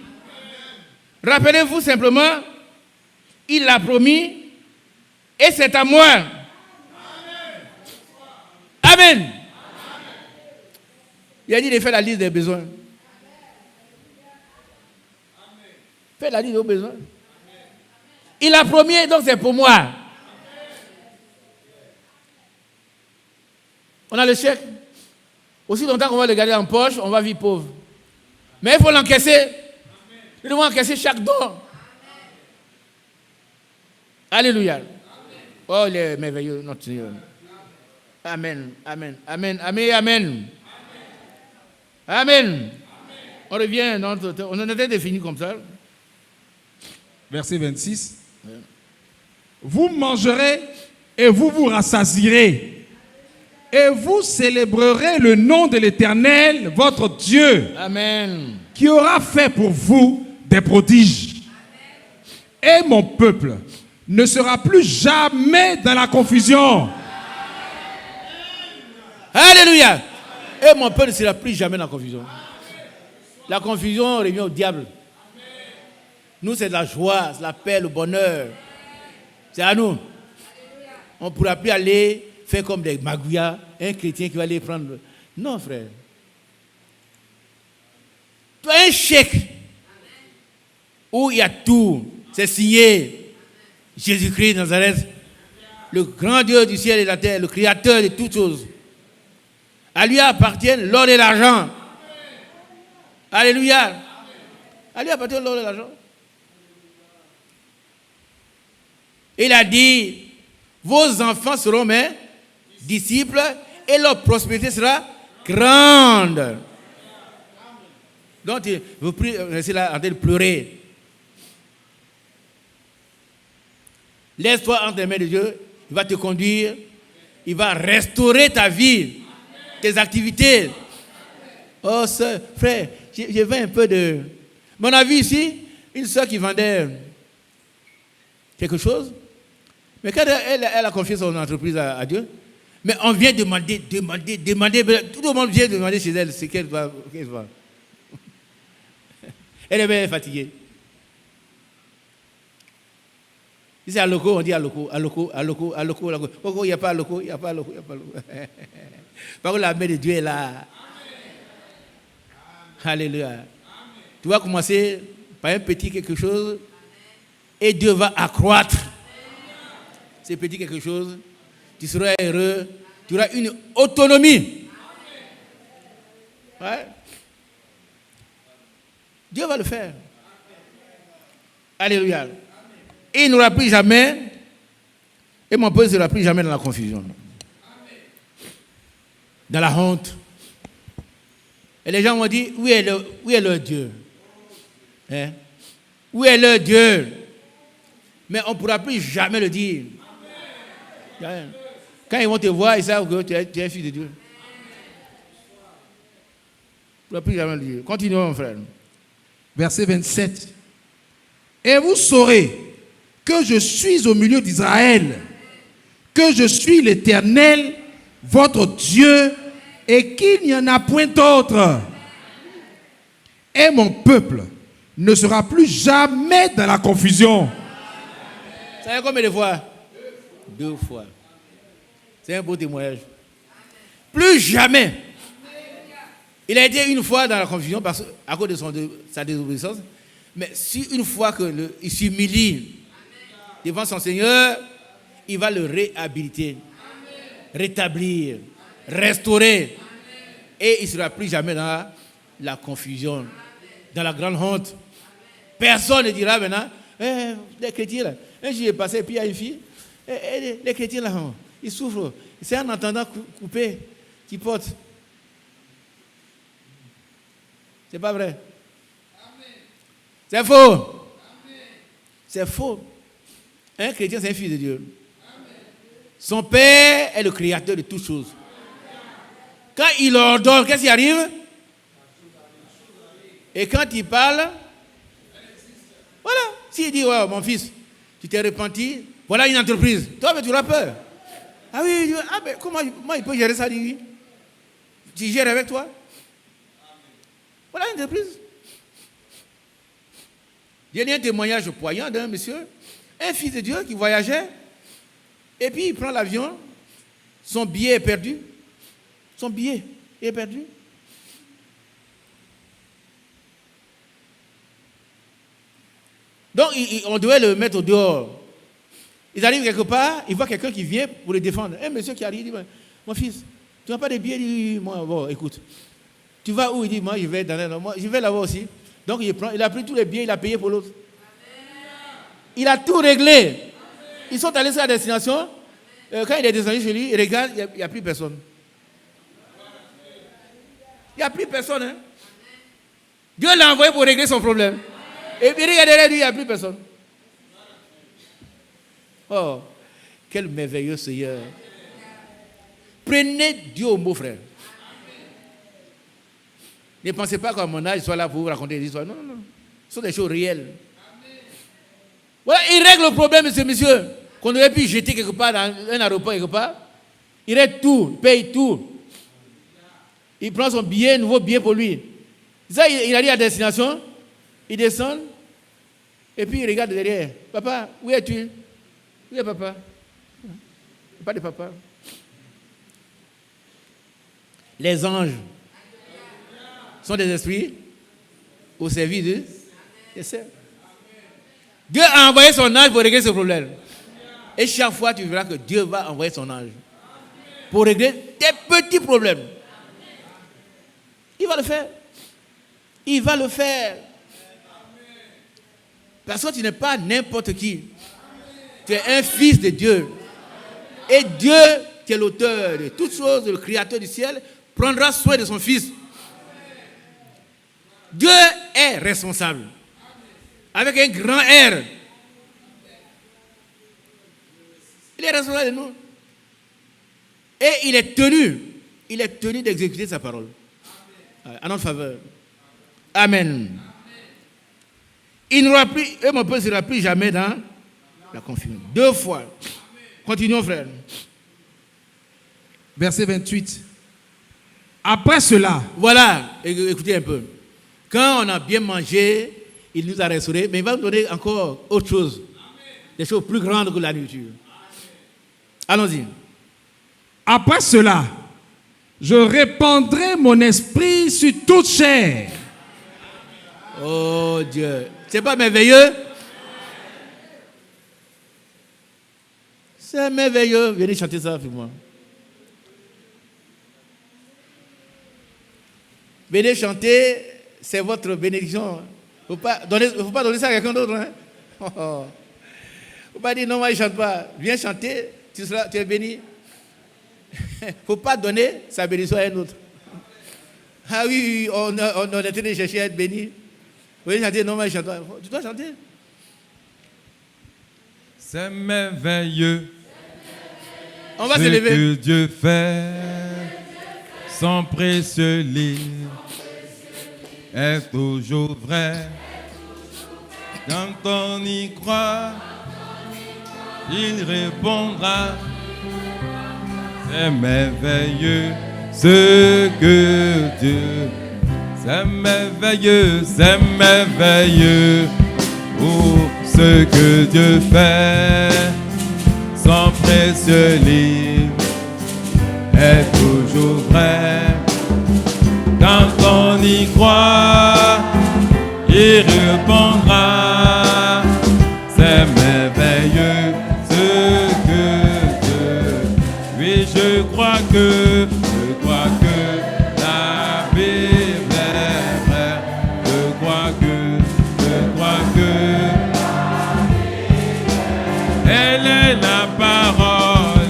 Rappelez-vous simplement, il l'a promis et c'est à moi. Amen. Il a dit de faire la liste des besoins. Faites la liste des besoins. Il a promis, donc c'est pour moi. On a le chèque. Aussi longtemps qu'on va le garder en poche, on va vivre pauvre. Mais il faut l'encaisser. Nous devons encaisser chaque don. Alléluia. Oh, il est merveilleux, notre Seigneur. Amen, amen, amen, amen, amen. Amen. On revient, on en était défini comme ça. Verset 26. Vous mangerez et vous vous rassasierez. Et vous célébrerez le nom de l'Éternel, votre Dieu. Amen. qui aura fait pour vous des prodiges. Et mon peuple ne sera plus jamais dans la confusion. Alléluia. Et mon peuple ne sera plus jamais dans la confusion. La confusion revient au diable. Nous, c'est de la joie, c'est la paix, le bonheur. C'est à nous. On ne pourra plus aller faire comme des magouillas, un chrétien qui va aller prendre. Non, frère. Tu as un chèque où il y a tout. C'est signé. Jésus-Christ de Nazareth, le grand Dieu du ciel et de la terre, le créateur de toutes choses. À lui appartiennent l'or et l'argent. Alléluia. À lui appartient l'or et l'argent. Il a dit, vos enfants seront mes disciples et leur prospérité sera grande. Donc, vous restez là en train de pleurer. Laisse-toi entre les mains de Dieu. Il va te conduire. Il va restaurer ta vie, tes activités. Oh, soeur, frère, je veux un peu de... On a vu ici une soeur qui vendait quelque chose. Mais quand elle a confié son entreprise à Dieu, mais on vient demander. Tout le monde vient demander chez elle ce qu'elle doit. Elle est bien fatiguée. Si c'est à loco, on dit à loco. Pourquoi il n'y a pas à loco? Par contre, la main de Dieu est là. Alléluia. Tu vas commencer par un petit quelque chose et Dieu va accroître ces petits quelque chose. Tu seras heureux. Tu auras une autonomie. Ouais. Dieu va le faire. Alléluia. Et il n'aura plus jamais, et mon peuple ne sera plus jamais dans la confusion. Dans la honte. Et les gens m'ont dit, où est leur Dieu? Hein? Où est leur Dieu? Mais on ne pourra plus jamais le dire. Quand ils vont te voir, ils savent que tu es un fils de Dieu. On ne pourra plus jamais le dire. Continuons, mon frère. Verset 27. Et vous saurez que je suis au milieu d'Israël, que je suis l'Éternel, votre Dieu, et qu'il n'y en a point d'autre. Et mon peuple ne sera plus jamais dans la confusion. Ça fait combien de fois? 2 fois. C'est un beau témoignage. Plus jamais. Il a été une fois dans la confusion à cause de sa désobéissance. Mais si une fois qu'il s'humilie devant son Seigneur, il va le réhabiliter, rétablir, restaurer. Et il ne sera plus jamais dans la confusion, dans la grande honte. Personne ne dira maintenant, les chrétiens là, un jour il est passé et puis il y a une fille, les chrétiens là, ils souffrent. C'est un entendant coupé qui porte. C'est pas vrai. C'est faux. C'est faux. Un chrétien, c'est un fils de Dieu. Son Père est le créateur de toutes choses. Quand il ordonne, qu'est-ce qui arrive? Et quand il parle, voilà. S'il dit, ouais, mon fils, tu t'es repenti, voilà une entreprise. Toi, mais tu auras peur. Ah oui, mais comment il peut gérer ça? Lui? Tu gères avec toi? Voilà une entreprise. J'ai lu un témoignage poignant d'un monsieur, un fils de Dieu qui voyageait, et puis il prend l'avion, son billet est perdu. Son billet est perdu. Donc on devait le mettre au dehors. Ils arrivent quelque part, ils voient quelqu'un qui vient pour le défendre. Un monsieur qui arrive, il dit, mon fils, tu n'as pas de billet? Il dit, moi, bon, écoute, tu vas où? Il dit, moi, je vais je vais là-bas aussi. Donc il a pris tous les billets, il a payé pour l'autre. Il a tout réglé. Ils sont allés sur la destination. Quand il est descendu chez lui, il regarde, il n'y a plus personne. Il n'y a plus personne. Hein? Dieu l'a envoyé pour régler son problème. Et puis regardez derrière lui, il n'y a plus personne. Oh, quel merveilleux Seigneur. Prenez Dieu au mot, frère. Ne pensez pas qu'à mon âge, je sois là pour vous raconter des histoires. Non, non, non. Ce sont des choses réelles. Voilà, il règle le problème de ce monsieur qu'on aurait pu jeter quelque part dans un aéroport quelque part. Il règle tout, il paye tout. Il prend son billet, nouveau billet pour lui. Ça, il arrive à destination, il descend, et puis il regarde derrière. Papa, où es-tu? Où est papa? Pas de papa. Les anges sont des esprits au service de Dieu. Dieu a envoyé son ange pour régler ce problème. Et chaque fois, tu verras que Dieu va envoyer son ange pour régler des petits problèmes. Il va le faire. Il va le faire. Parce que tu n'es pas n'importe qui. Tu es un fils de Dieu. Et Dieu, qui est l'auteur de toutes choses, le créateur du ciel, prendra soin de son fils. Dieu est responsable. Avec un grand R. Il est responsable de nous. Et il est tenu d'exécuter sa parole. À notre faveur. Amen. Il n'aura plus, et mon peuple ne sera plus jamais dans la confusion. 2 fois. Continuons, frère. Verset 28. Après cela, Voilà, écoutez un peu. Quand on a bien mangé, il nous a restaurés, mais il va nous donner encore autre chose. Des choses plus grandes que la nourriture. Allons-y. après cela, je répandrai mon esprit sur toute chair. Oh Dieu. C'est pas merveilleux? C'est merveilleux. Venez chanter ça pour moi. Venez chanter, c'est votre bénédiction. Il ne faut pas donner ça à quelqu'un d'autre. Hein? Il ne faut pas dire non, moi je ne chante pas. Viens chanter, tu es béni. Il ne faut pas donner sa bénédiction à un autre. Ah oui, on est en train de chercher à être béni. Vous voulez chanter, non, moi je ne chante pas. Tu dois chanter. C'est merveilleux. On va ce se lever. que Dieu fait, son précieux livre est toujours vrai. Quand on y croit, il répondra. C'est merveilleux ce que Dieu. C'est merveilleux, oh, ce que Dieu fait. Son précieux livre est toujours vrai. Quand on y croit, il répondra. C'est merveilleux ce que Dieu. Oui, je crois que la Bible est vraie. Je crois que elle est la parole,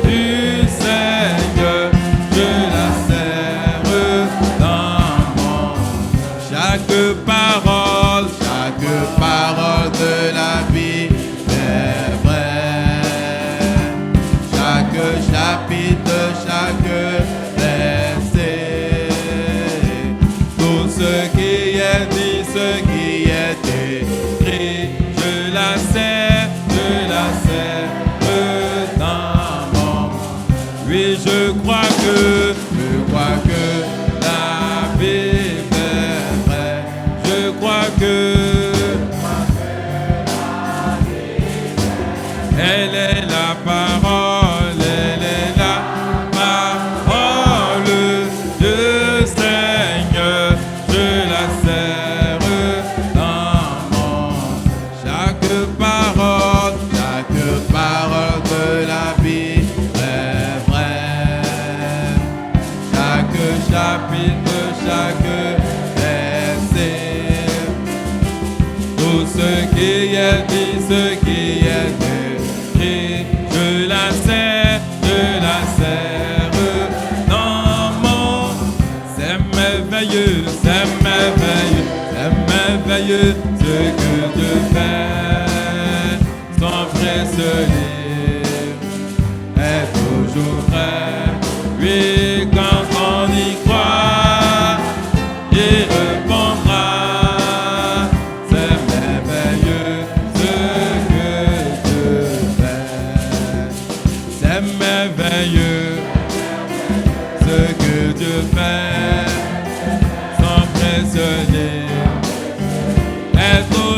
du Seigneur. Je la serre dans mon chaque parole de la Bible est vraie. Chaque chapitre, chaque verset, tout ce qui est dit, ce qui est écrit, je la serre dans mon. Oui, je crois que la Bible est vraie. Je crois que elle est la parole, elle est la parole du Seigneur. Je la serre dans mon chaque parole de la Bible est vraie. Chaque chapitre, chaque verset, tout ce qui est dit, ce qui est écrit, je la serre dans mon. C'est merveilleux ce que Dieu fait. Son précieux livre est toujours vrai. Oui,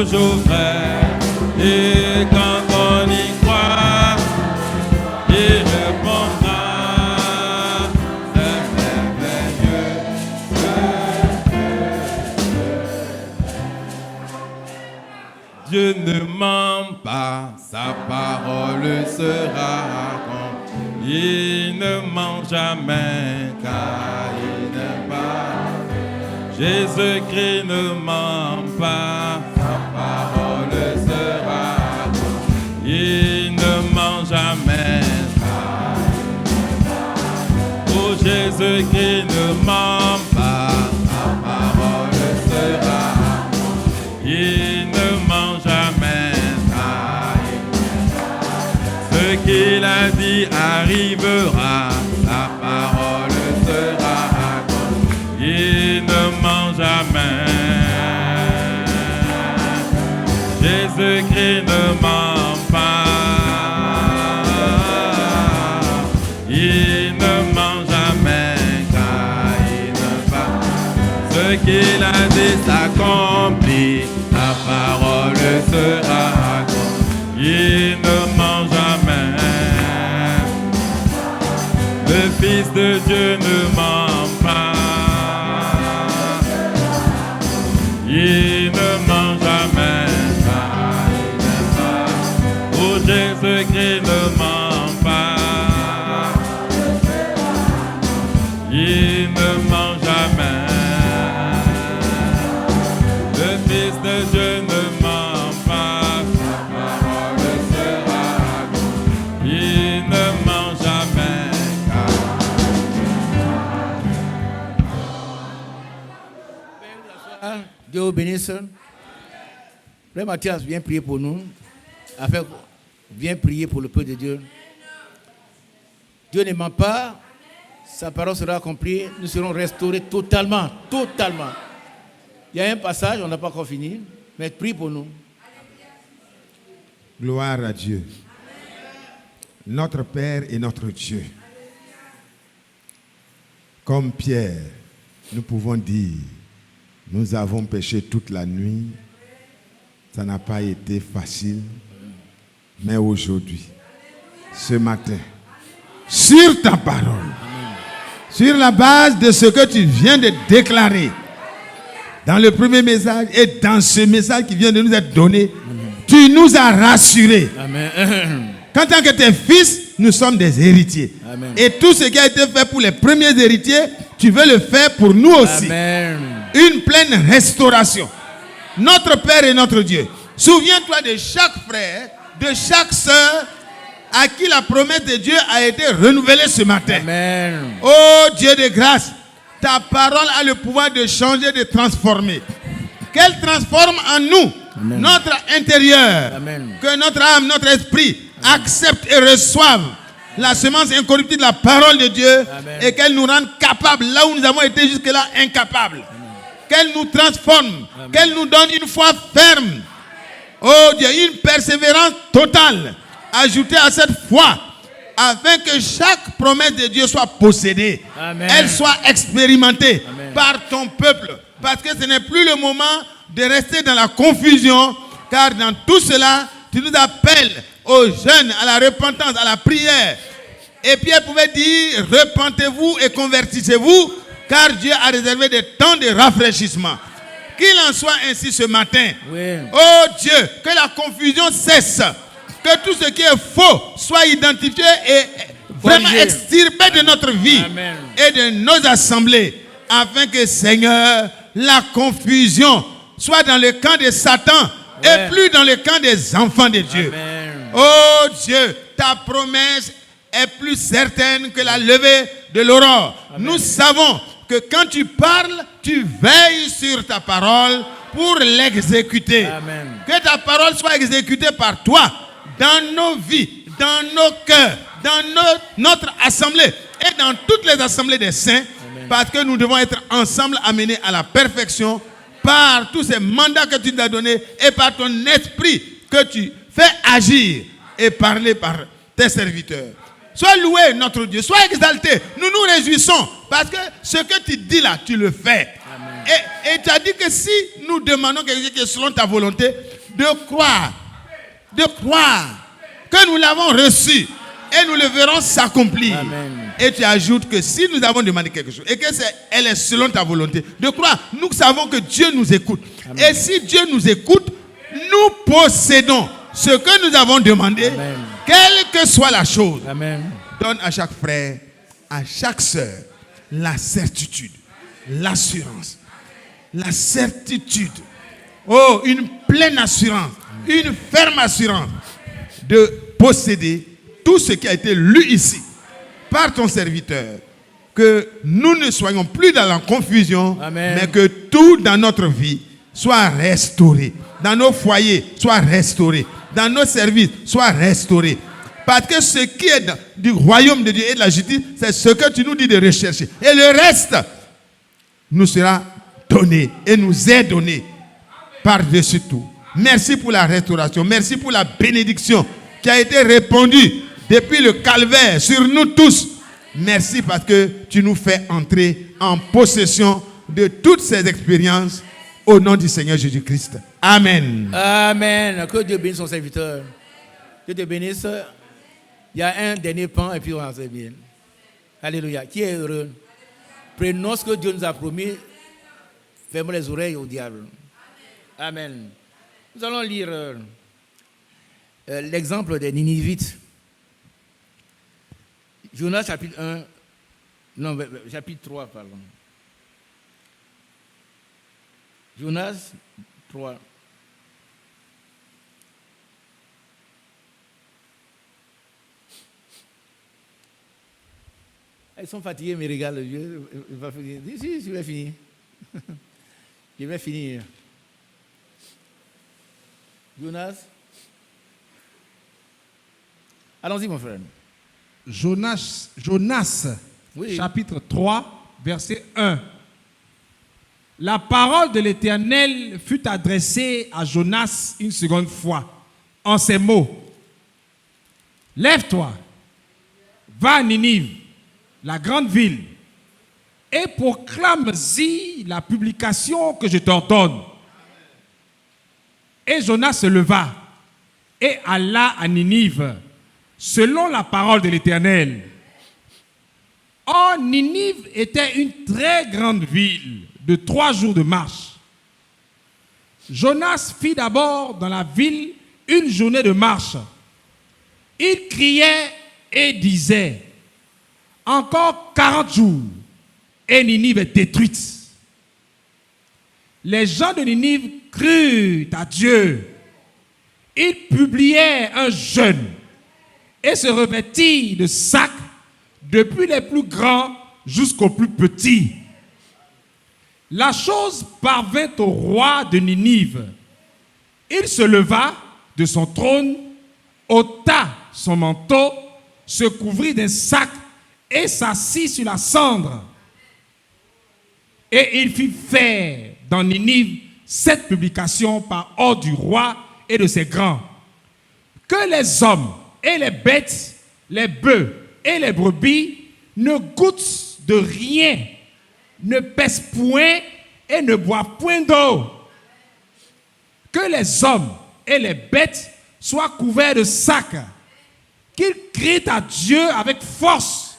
toujours vrai. Et quand on y croit, il répondra. C'est merveilleux. Dieu ne ment pas, sa parole sera accomplie. Il ne ment jamais, car il n'est pas. Jésus-Christ ne ment pas, sa parole sera accomplie. Il ne ment jamais, car il n'est pas. Oh, Jésus-Christ ne ment pas, sa parole sera accomplie. Il ne ment jamais, car il n'est pas. Ce qu'il a dit arrivera, sa parole sera accomplie. Il ne ment jamais. Jésus-Christ ne ment pas. Il ne ment jamais, car il ne va. Ce qu'il a dit s'accomplit. Ta parole sera accomplie. Il ne ment jamais. Le Fils de Dieu ne ment pas. Il ne ment jamais, car il n'est pas. Oh, Jésus-Christ ne ment pas. Il ne ment jamais. Le Fils de Dieu ne ment pas. Sa parole sera accomplie. Il ne ment jamais, car Dieu vous bénisse. Frère Mathias, viens prier pour nous. Afin, viens prier pour le peuple de Dieu. Dieu ne ment pas. Sa parole sera accomplie. Nous serons restaurés totalement. Totalement. Il y a un passage, on n'a pas encore fini. Mais prie pour nous. Gloire à Dieu. Notre Père et notre Dieu. Comme Pierre, nous pouvons dire, nous avons péché toute la nuit. Ça n'a pas été facile. Mais aujourd'hui, ce matin, sur ta parole, sur la base de ce que tu viens de déclarer, dans le premier message et dans ce message qui vient de nous être donné, tu nous as rassurés. Amen. Qu'en tant que tes fils, nous sommes des héritiers. Amen. Et tout ce qui a été fait pour les premiers héritiers, tu veux le faire pour nous aussi. Amen. Une pleine restauration. Notre Père et notre Dieu. Souviens-toi de chaque frère, de chaque sœur à qui la promesse de Dieu a été renouvelée ce matin. Amen. Oh Dieu de grâce, ta parole a le pouvoir de changer, de transformer. Qu'elle transforme en nous, Amen, notre intérieur. Amen. Que notre âme, notre esprit accepte et reçoive la semence incorruptible de la parole de Dieu. Amen. Et qu'elle nous rende capables là où nous avons été jusque-là incapables. Qu'elle nous transforme, qu'elle nous donne une foi ferme. Oh Dieu, une persévérance totale ajoutée à cette foi, afin que chaque promesse de Dieu soit possédée. Amen. Elle soit expérimentée Amen. par ton peuple. Parce que ce n'est plus le moment de rester dans la confusion, car dans tout cela, tu nous appelles aux jeunes à la repentance, à la prière. Et Pierre pouvait dire, repentez-vous et convertissez-vous, car Dieu a réservé des temps de rafraîchissement. Qu'il en soit ainsi ce matin. Oui. Oh Dieu, que la confusion cesse. Que tout ce qui est faux soit identifié et vraiment Corrigé. extirpé de notre vie. Amen. Et de nos assemblées. Afin que, Seigneur, la confusion soit dans le camp de Satan et plus dans le camp des enfants de Dieu. Amen. Oh Dieu, ta promesse est plus certaine que la levée de l'aurore. Nous savons que quand tu parles, tu veilles sur ta parole pour l'exécuter. Amen. Que ta parole soit exécutée par toi dans nos vies, dans nos cœurs, dans notre assemblée et dans toutes les assemblées des saints. Amen. Parce que nous devons être ensemble amenés à la perfection par tous ces mandats que tu nous as donnés et par ton esprit que tu fais agir et parler par tes serviteurs. Sois loué, notre Dieu. Sois exalté. Nous nous réjouissons parce que ce que tu dis là, tu le fais. Et tu as dit que si nous demandons quelque chose qui est selon ta volonté, de croire que nous l'avons reçu et nous le verrons s'accomplir. Amen. Et tu ajoutes que si nous avons demandé quelque chose et que elle est selon ta volonté, de croire, nous savons que Dieu nous écoute. Amen. Et si Dieu nous écoute, nous possédons ce que nous avons demandé, Amen. Quelle que soit la chose. Amen. Donne à chaque frère, à chaque sœur, la certitude, l'assurance, la certitude. Oh, une pleine assurance, une ferme assurance de posséder tout ce qui a été lu ici par ton serviteur. Que nous ne soyons plus dans la confusion, Amen. Mais que tout dans notre vie soit restauré. Dans nos foyers, soit restauré. Dans nos services, soit restauré. Parce que ce qui est du royaume de Dieu et de la justice, c'est ce que tu nous dis de rechercher. Et le reste nous sera donné et nous est donné par-dessus tout. Merci pour la restauration. Merci pour la bénédiction qui a été répandue depuis le calvaire sur nous tous. Merci parce que tu nous fais entrer en possession de toutes ces expériences au nom du Seigneur Jésus-Christ. Amen. Amen. Que Dieu bénisse son serviteur. Dieu te bénisse. Il y a un dernier pan et puis on va se bien. Alléluia. Qui est heureux? Prenons ce que Dieu nous a promis. Fermons les oreilles au diable. Amen. Nous allons lire l'exemple des Ninivites. Jonas chapitre 1, non, chapitre 3, pardon. Jonas 3. Ils sont fatigués, mais regarde, je vais finir. Si, je vais finir. Je vais finir. Jonas. Allons-y, mon frère. Jonas oui. Chapitre 3, verset 1. La parole de l'Éternel fut adressée à Jonas une seconde fois, en ces mots. Lève-toi, va à Ninive, la grande ville, et proclame-y la publication que je t'ordonne. Et Jonas se leva et alla à Ninive, selon la parole de l'Éternel. Or, Ninive était une très grande ville de 3 jours de marche. Jonas fit d'abord dans la ville une journée de marche. Il criait et disait, encore 40 jours, et Ninive est détruite. Les gens de Ninive crurent à Dieu. Ils publiaient un jeûne et se revêtirent de sacs, depuis les plus grands jusqu'aux plus petits. La chose parvint au roi de Ninive. Il se leva de son trône, ôta son manteau, se couvrit d'un sac et s'assit sur la cendre. Et il fit faire dans Ninive cette publication par ordre du roi et de ses grands. Que les hommes et les bêtes, les bœufs et les brebis ne goûtent de rien, ne pèsent point et ne boivent point d'eau. Que les hommes et les bêtes soient couverts de sacs, qu'ils crient à Dieu avec force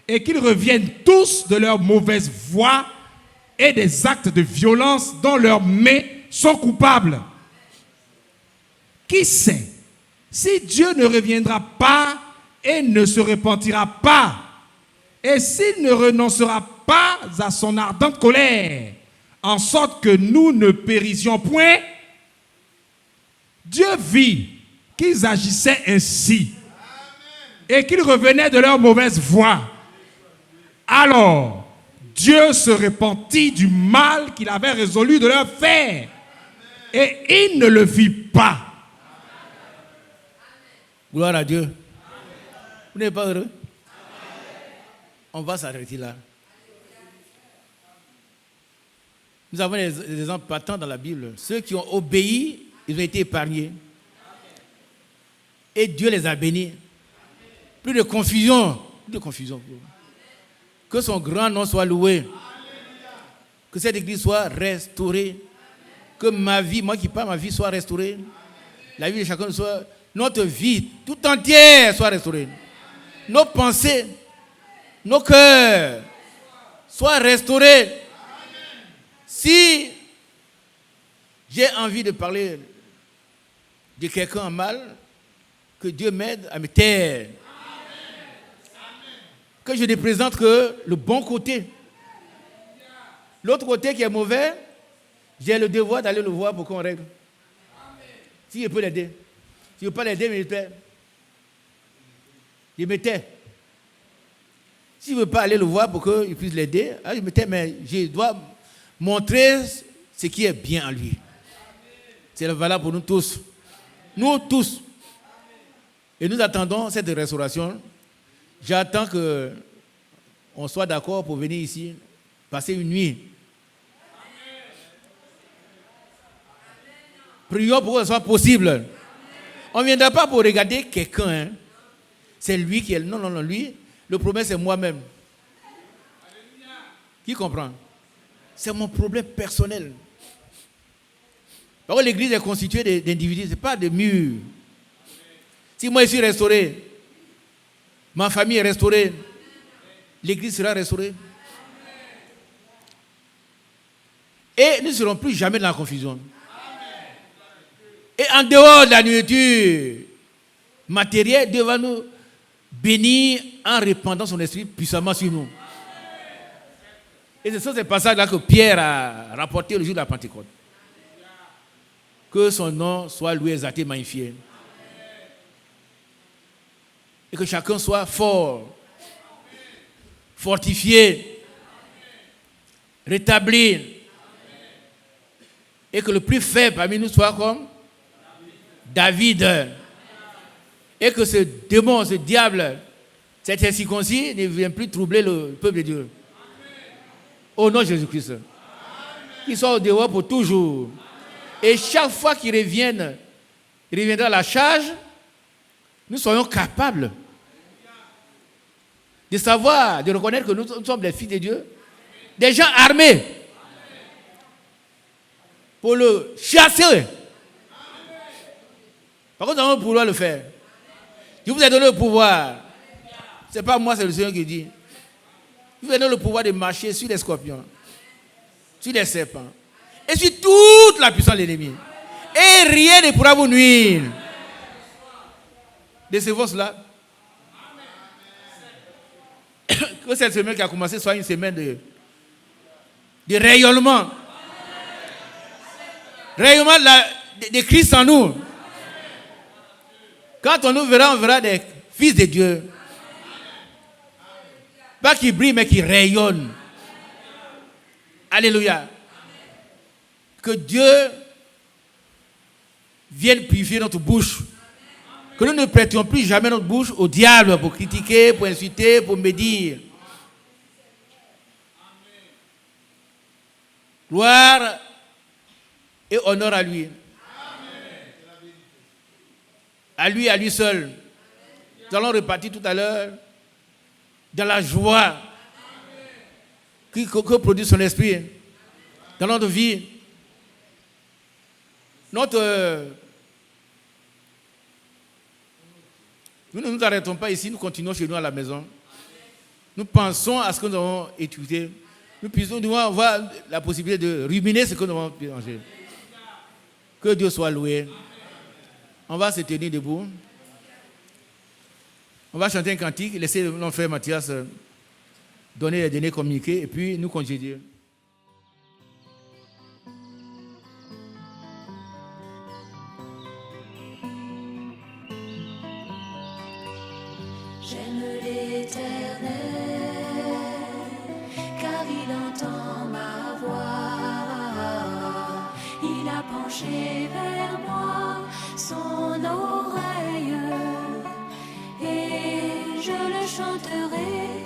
et qu'ils reviennent tous de leur mauvaise voie et des actes de violence dont leurs mains sont coupables. Qui sait si Dieu ne reviendra pas et ne se repentira pas, et s'il ne renoncera pas à son ardente colère, en sorte que nous ne périssions point? Dieu vit qu'ils agissaient ainsi et qu'ils revenaient de leur mauvaise voie. Alors, Dieu se repentit du mal qu'il avait résolu de leur faire, et il ne le fit pas. Gloire à Dieu. Vous n'êtes pas heureux? On va s'arrêter là. Nous avons des exemples patents dans la Bible. Ceux qui ont obéi, ils ont été épargnés. Et Dieu les a bénis. Plus de confusion. Plus de confusion. Que son grand nom soit loué. Que cette église soit restaurée. Que ma vie, moi qui parle, ma vie soit restaurée. La vie de chacun soit, notre vie tout entière soit restaurée. Nos pensées, nos cœurs soient restaurés. Si j'ai envie de parler de quelqu'un en mal, que Dieu m'aide à me taire. Que je ne présente que le bon côté. L'autre côté qui est mauvais, j'ai le devoir d'aller le voir pour qu'on règle. Si je peux l'aider. Si je ne peux pas l'aider, je me tais. Si je ne veux pas aller le voir pour qu'il puisse l'aider, je me tais, mais je dois montrer ce qui est bien en lui. C'est valable pour nous tous. Nous tous. Et nous attendons cette restauration. J'attends qu'on soit d'accord pour venir ici, passer une nuit. Prions pour que ce soit possible. On ne viendra pas pour regarder quelqu'un. Hein. C'est lui qui est... Non, lui, le problème c'est moi-même. Qui comprend? C'est mon problème personnel. Parce que l'église est constituée d'individus, ce n'est pas de murs. Si moi je suis restauré, ma famille est restaurée, l'église sera restaurée. Et nous ne serons plus jamais dans la confusion. Et en dehors de la nourriture matérielle, Dieu va nous bénir en répandant son esprit puissamment sur nous. Et c'est sur ce passage-là que Pierre a rapporté le jour de la Pentecôte. Que son nom soit loué, exalté, magnifié. Et que chacun soit fort, fortifié, rétabli. Et que le plus faible parmi nous soit comme David. Et que ce démon, ce diable, cet incirconcis ne vienne plus troubler le peuple de Dieu. Au nom de Jésus-Christ. Qu'il soit au dehors pour toujours. Et chaque fois qu'il revienne, il reviendra à la charge, nous soyons capables de savoir, de reconnaître que nous sommes des fils de Dieu, des gens armés pour le chasser. Par contre, nous allons pouvoir le faire. Je vous ai donné le pouvoir. Ce n'est pas moi, c'est le Seigneur qui dit. Je vous ai donné le pouvoir de marcher sur les scorpions, sur les serpents, et sur toute la puissance de l'ennemi. Et rien ne pourra vous nuire. Recevons cela. Que cette semaine qui a commencé soit une semaine de rayonnement. Rayonnement de Christ en nous. Quand on nous verra, on verra des fils de Dieu. Pas qui brillent, mais qui rayonnent. Alléluia. Que Dieu vienne purifier notre bouche. Que nous ne prêtions plus jamais notre bouche au diable pour critiquer, pour insulter, pour médire. Gloire et honneur à lui. À lui seul. Nous allons repartir tout à l'heure dans la joie que produit son esprit dans notre vie. Nous ne nous arrêtons pas ici, nous continuons chez nous à la maison. Nous pensons à ce que nous avons étudié. Nous devons avoir la possibilité de ruminer ce que nous avons mangé. Que Dieu soit loué. On va se tenir debout. On va chanter un cantique. Laissez notre frère Mathias donner les derniers communiqués et puis nous continuer. J'aime l'Éternel, car il entend ma voix. Il a penché vers moi son oreille, et je le chanterai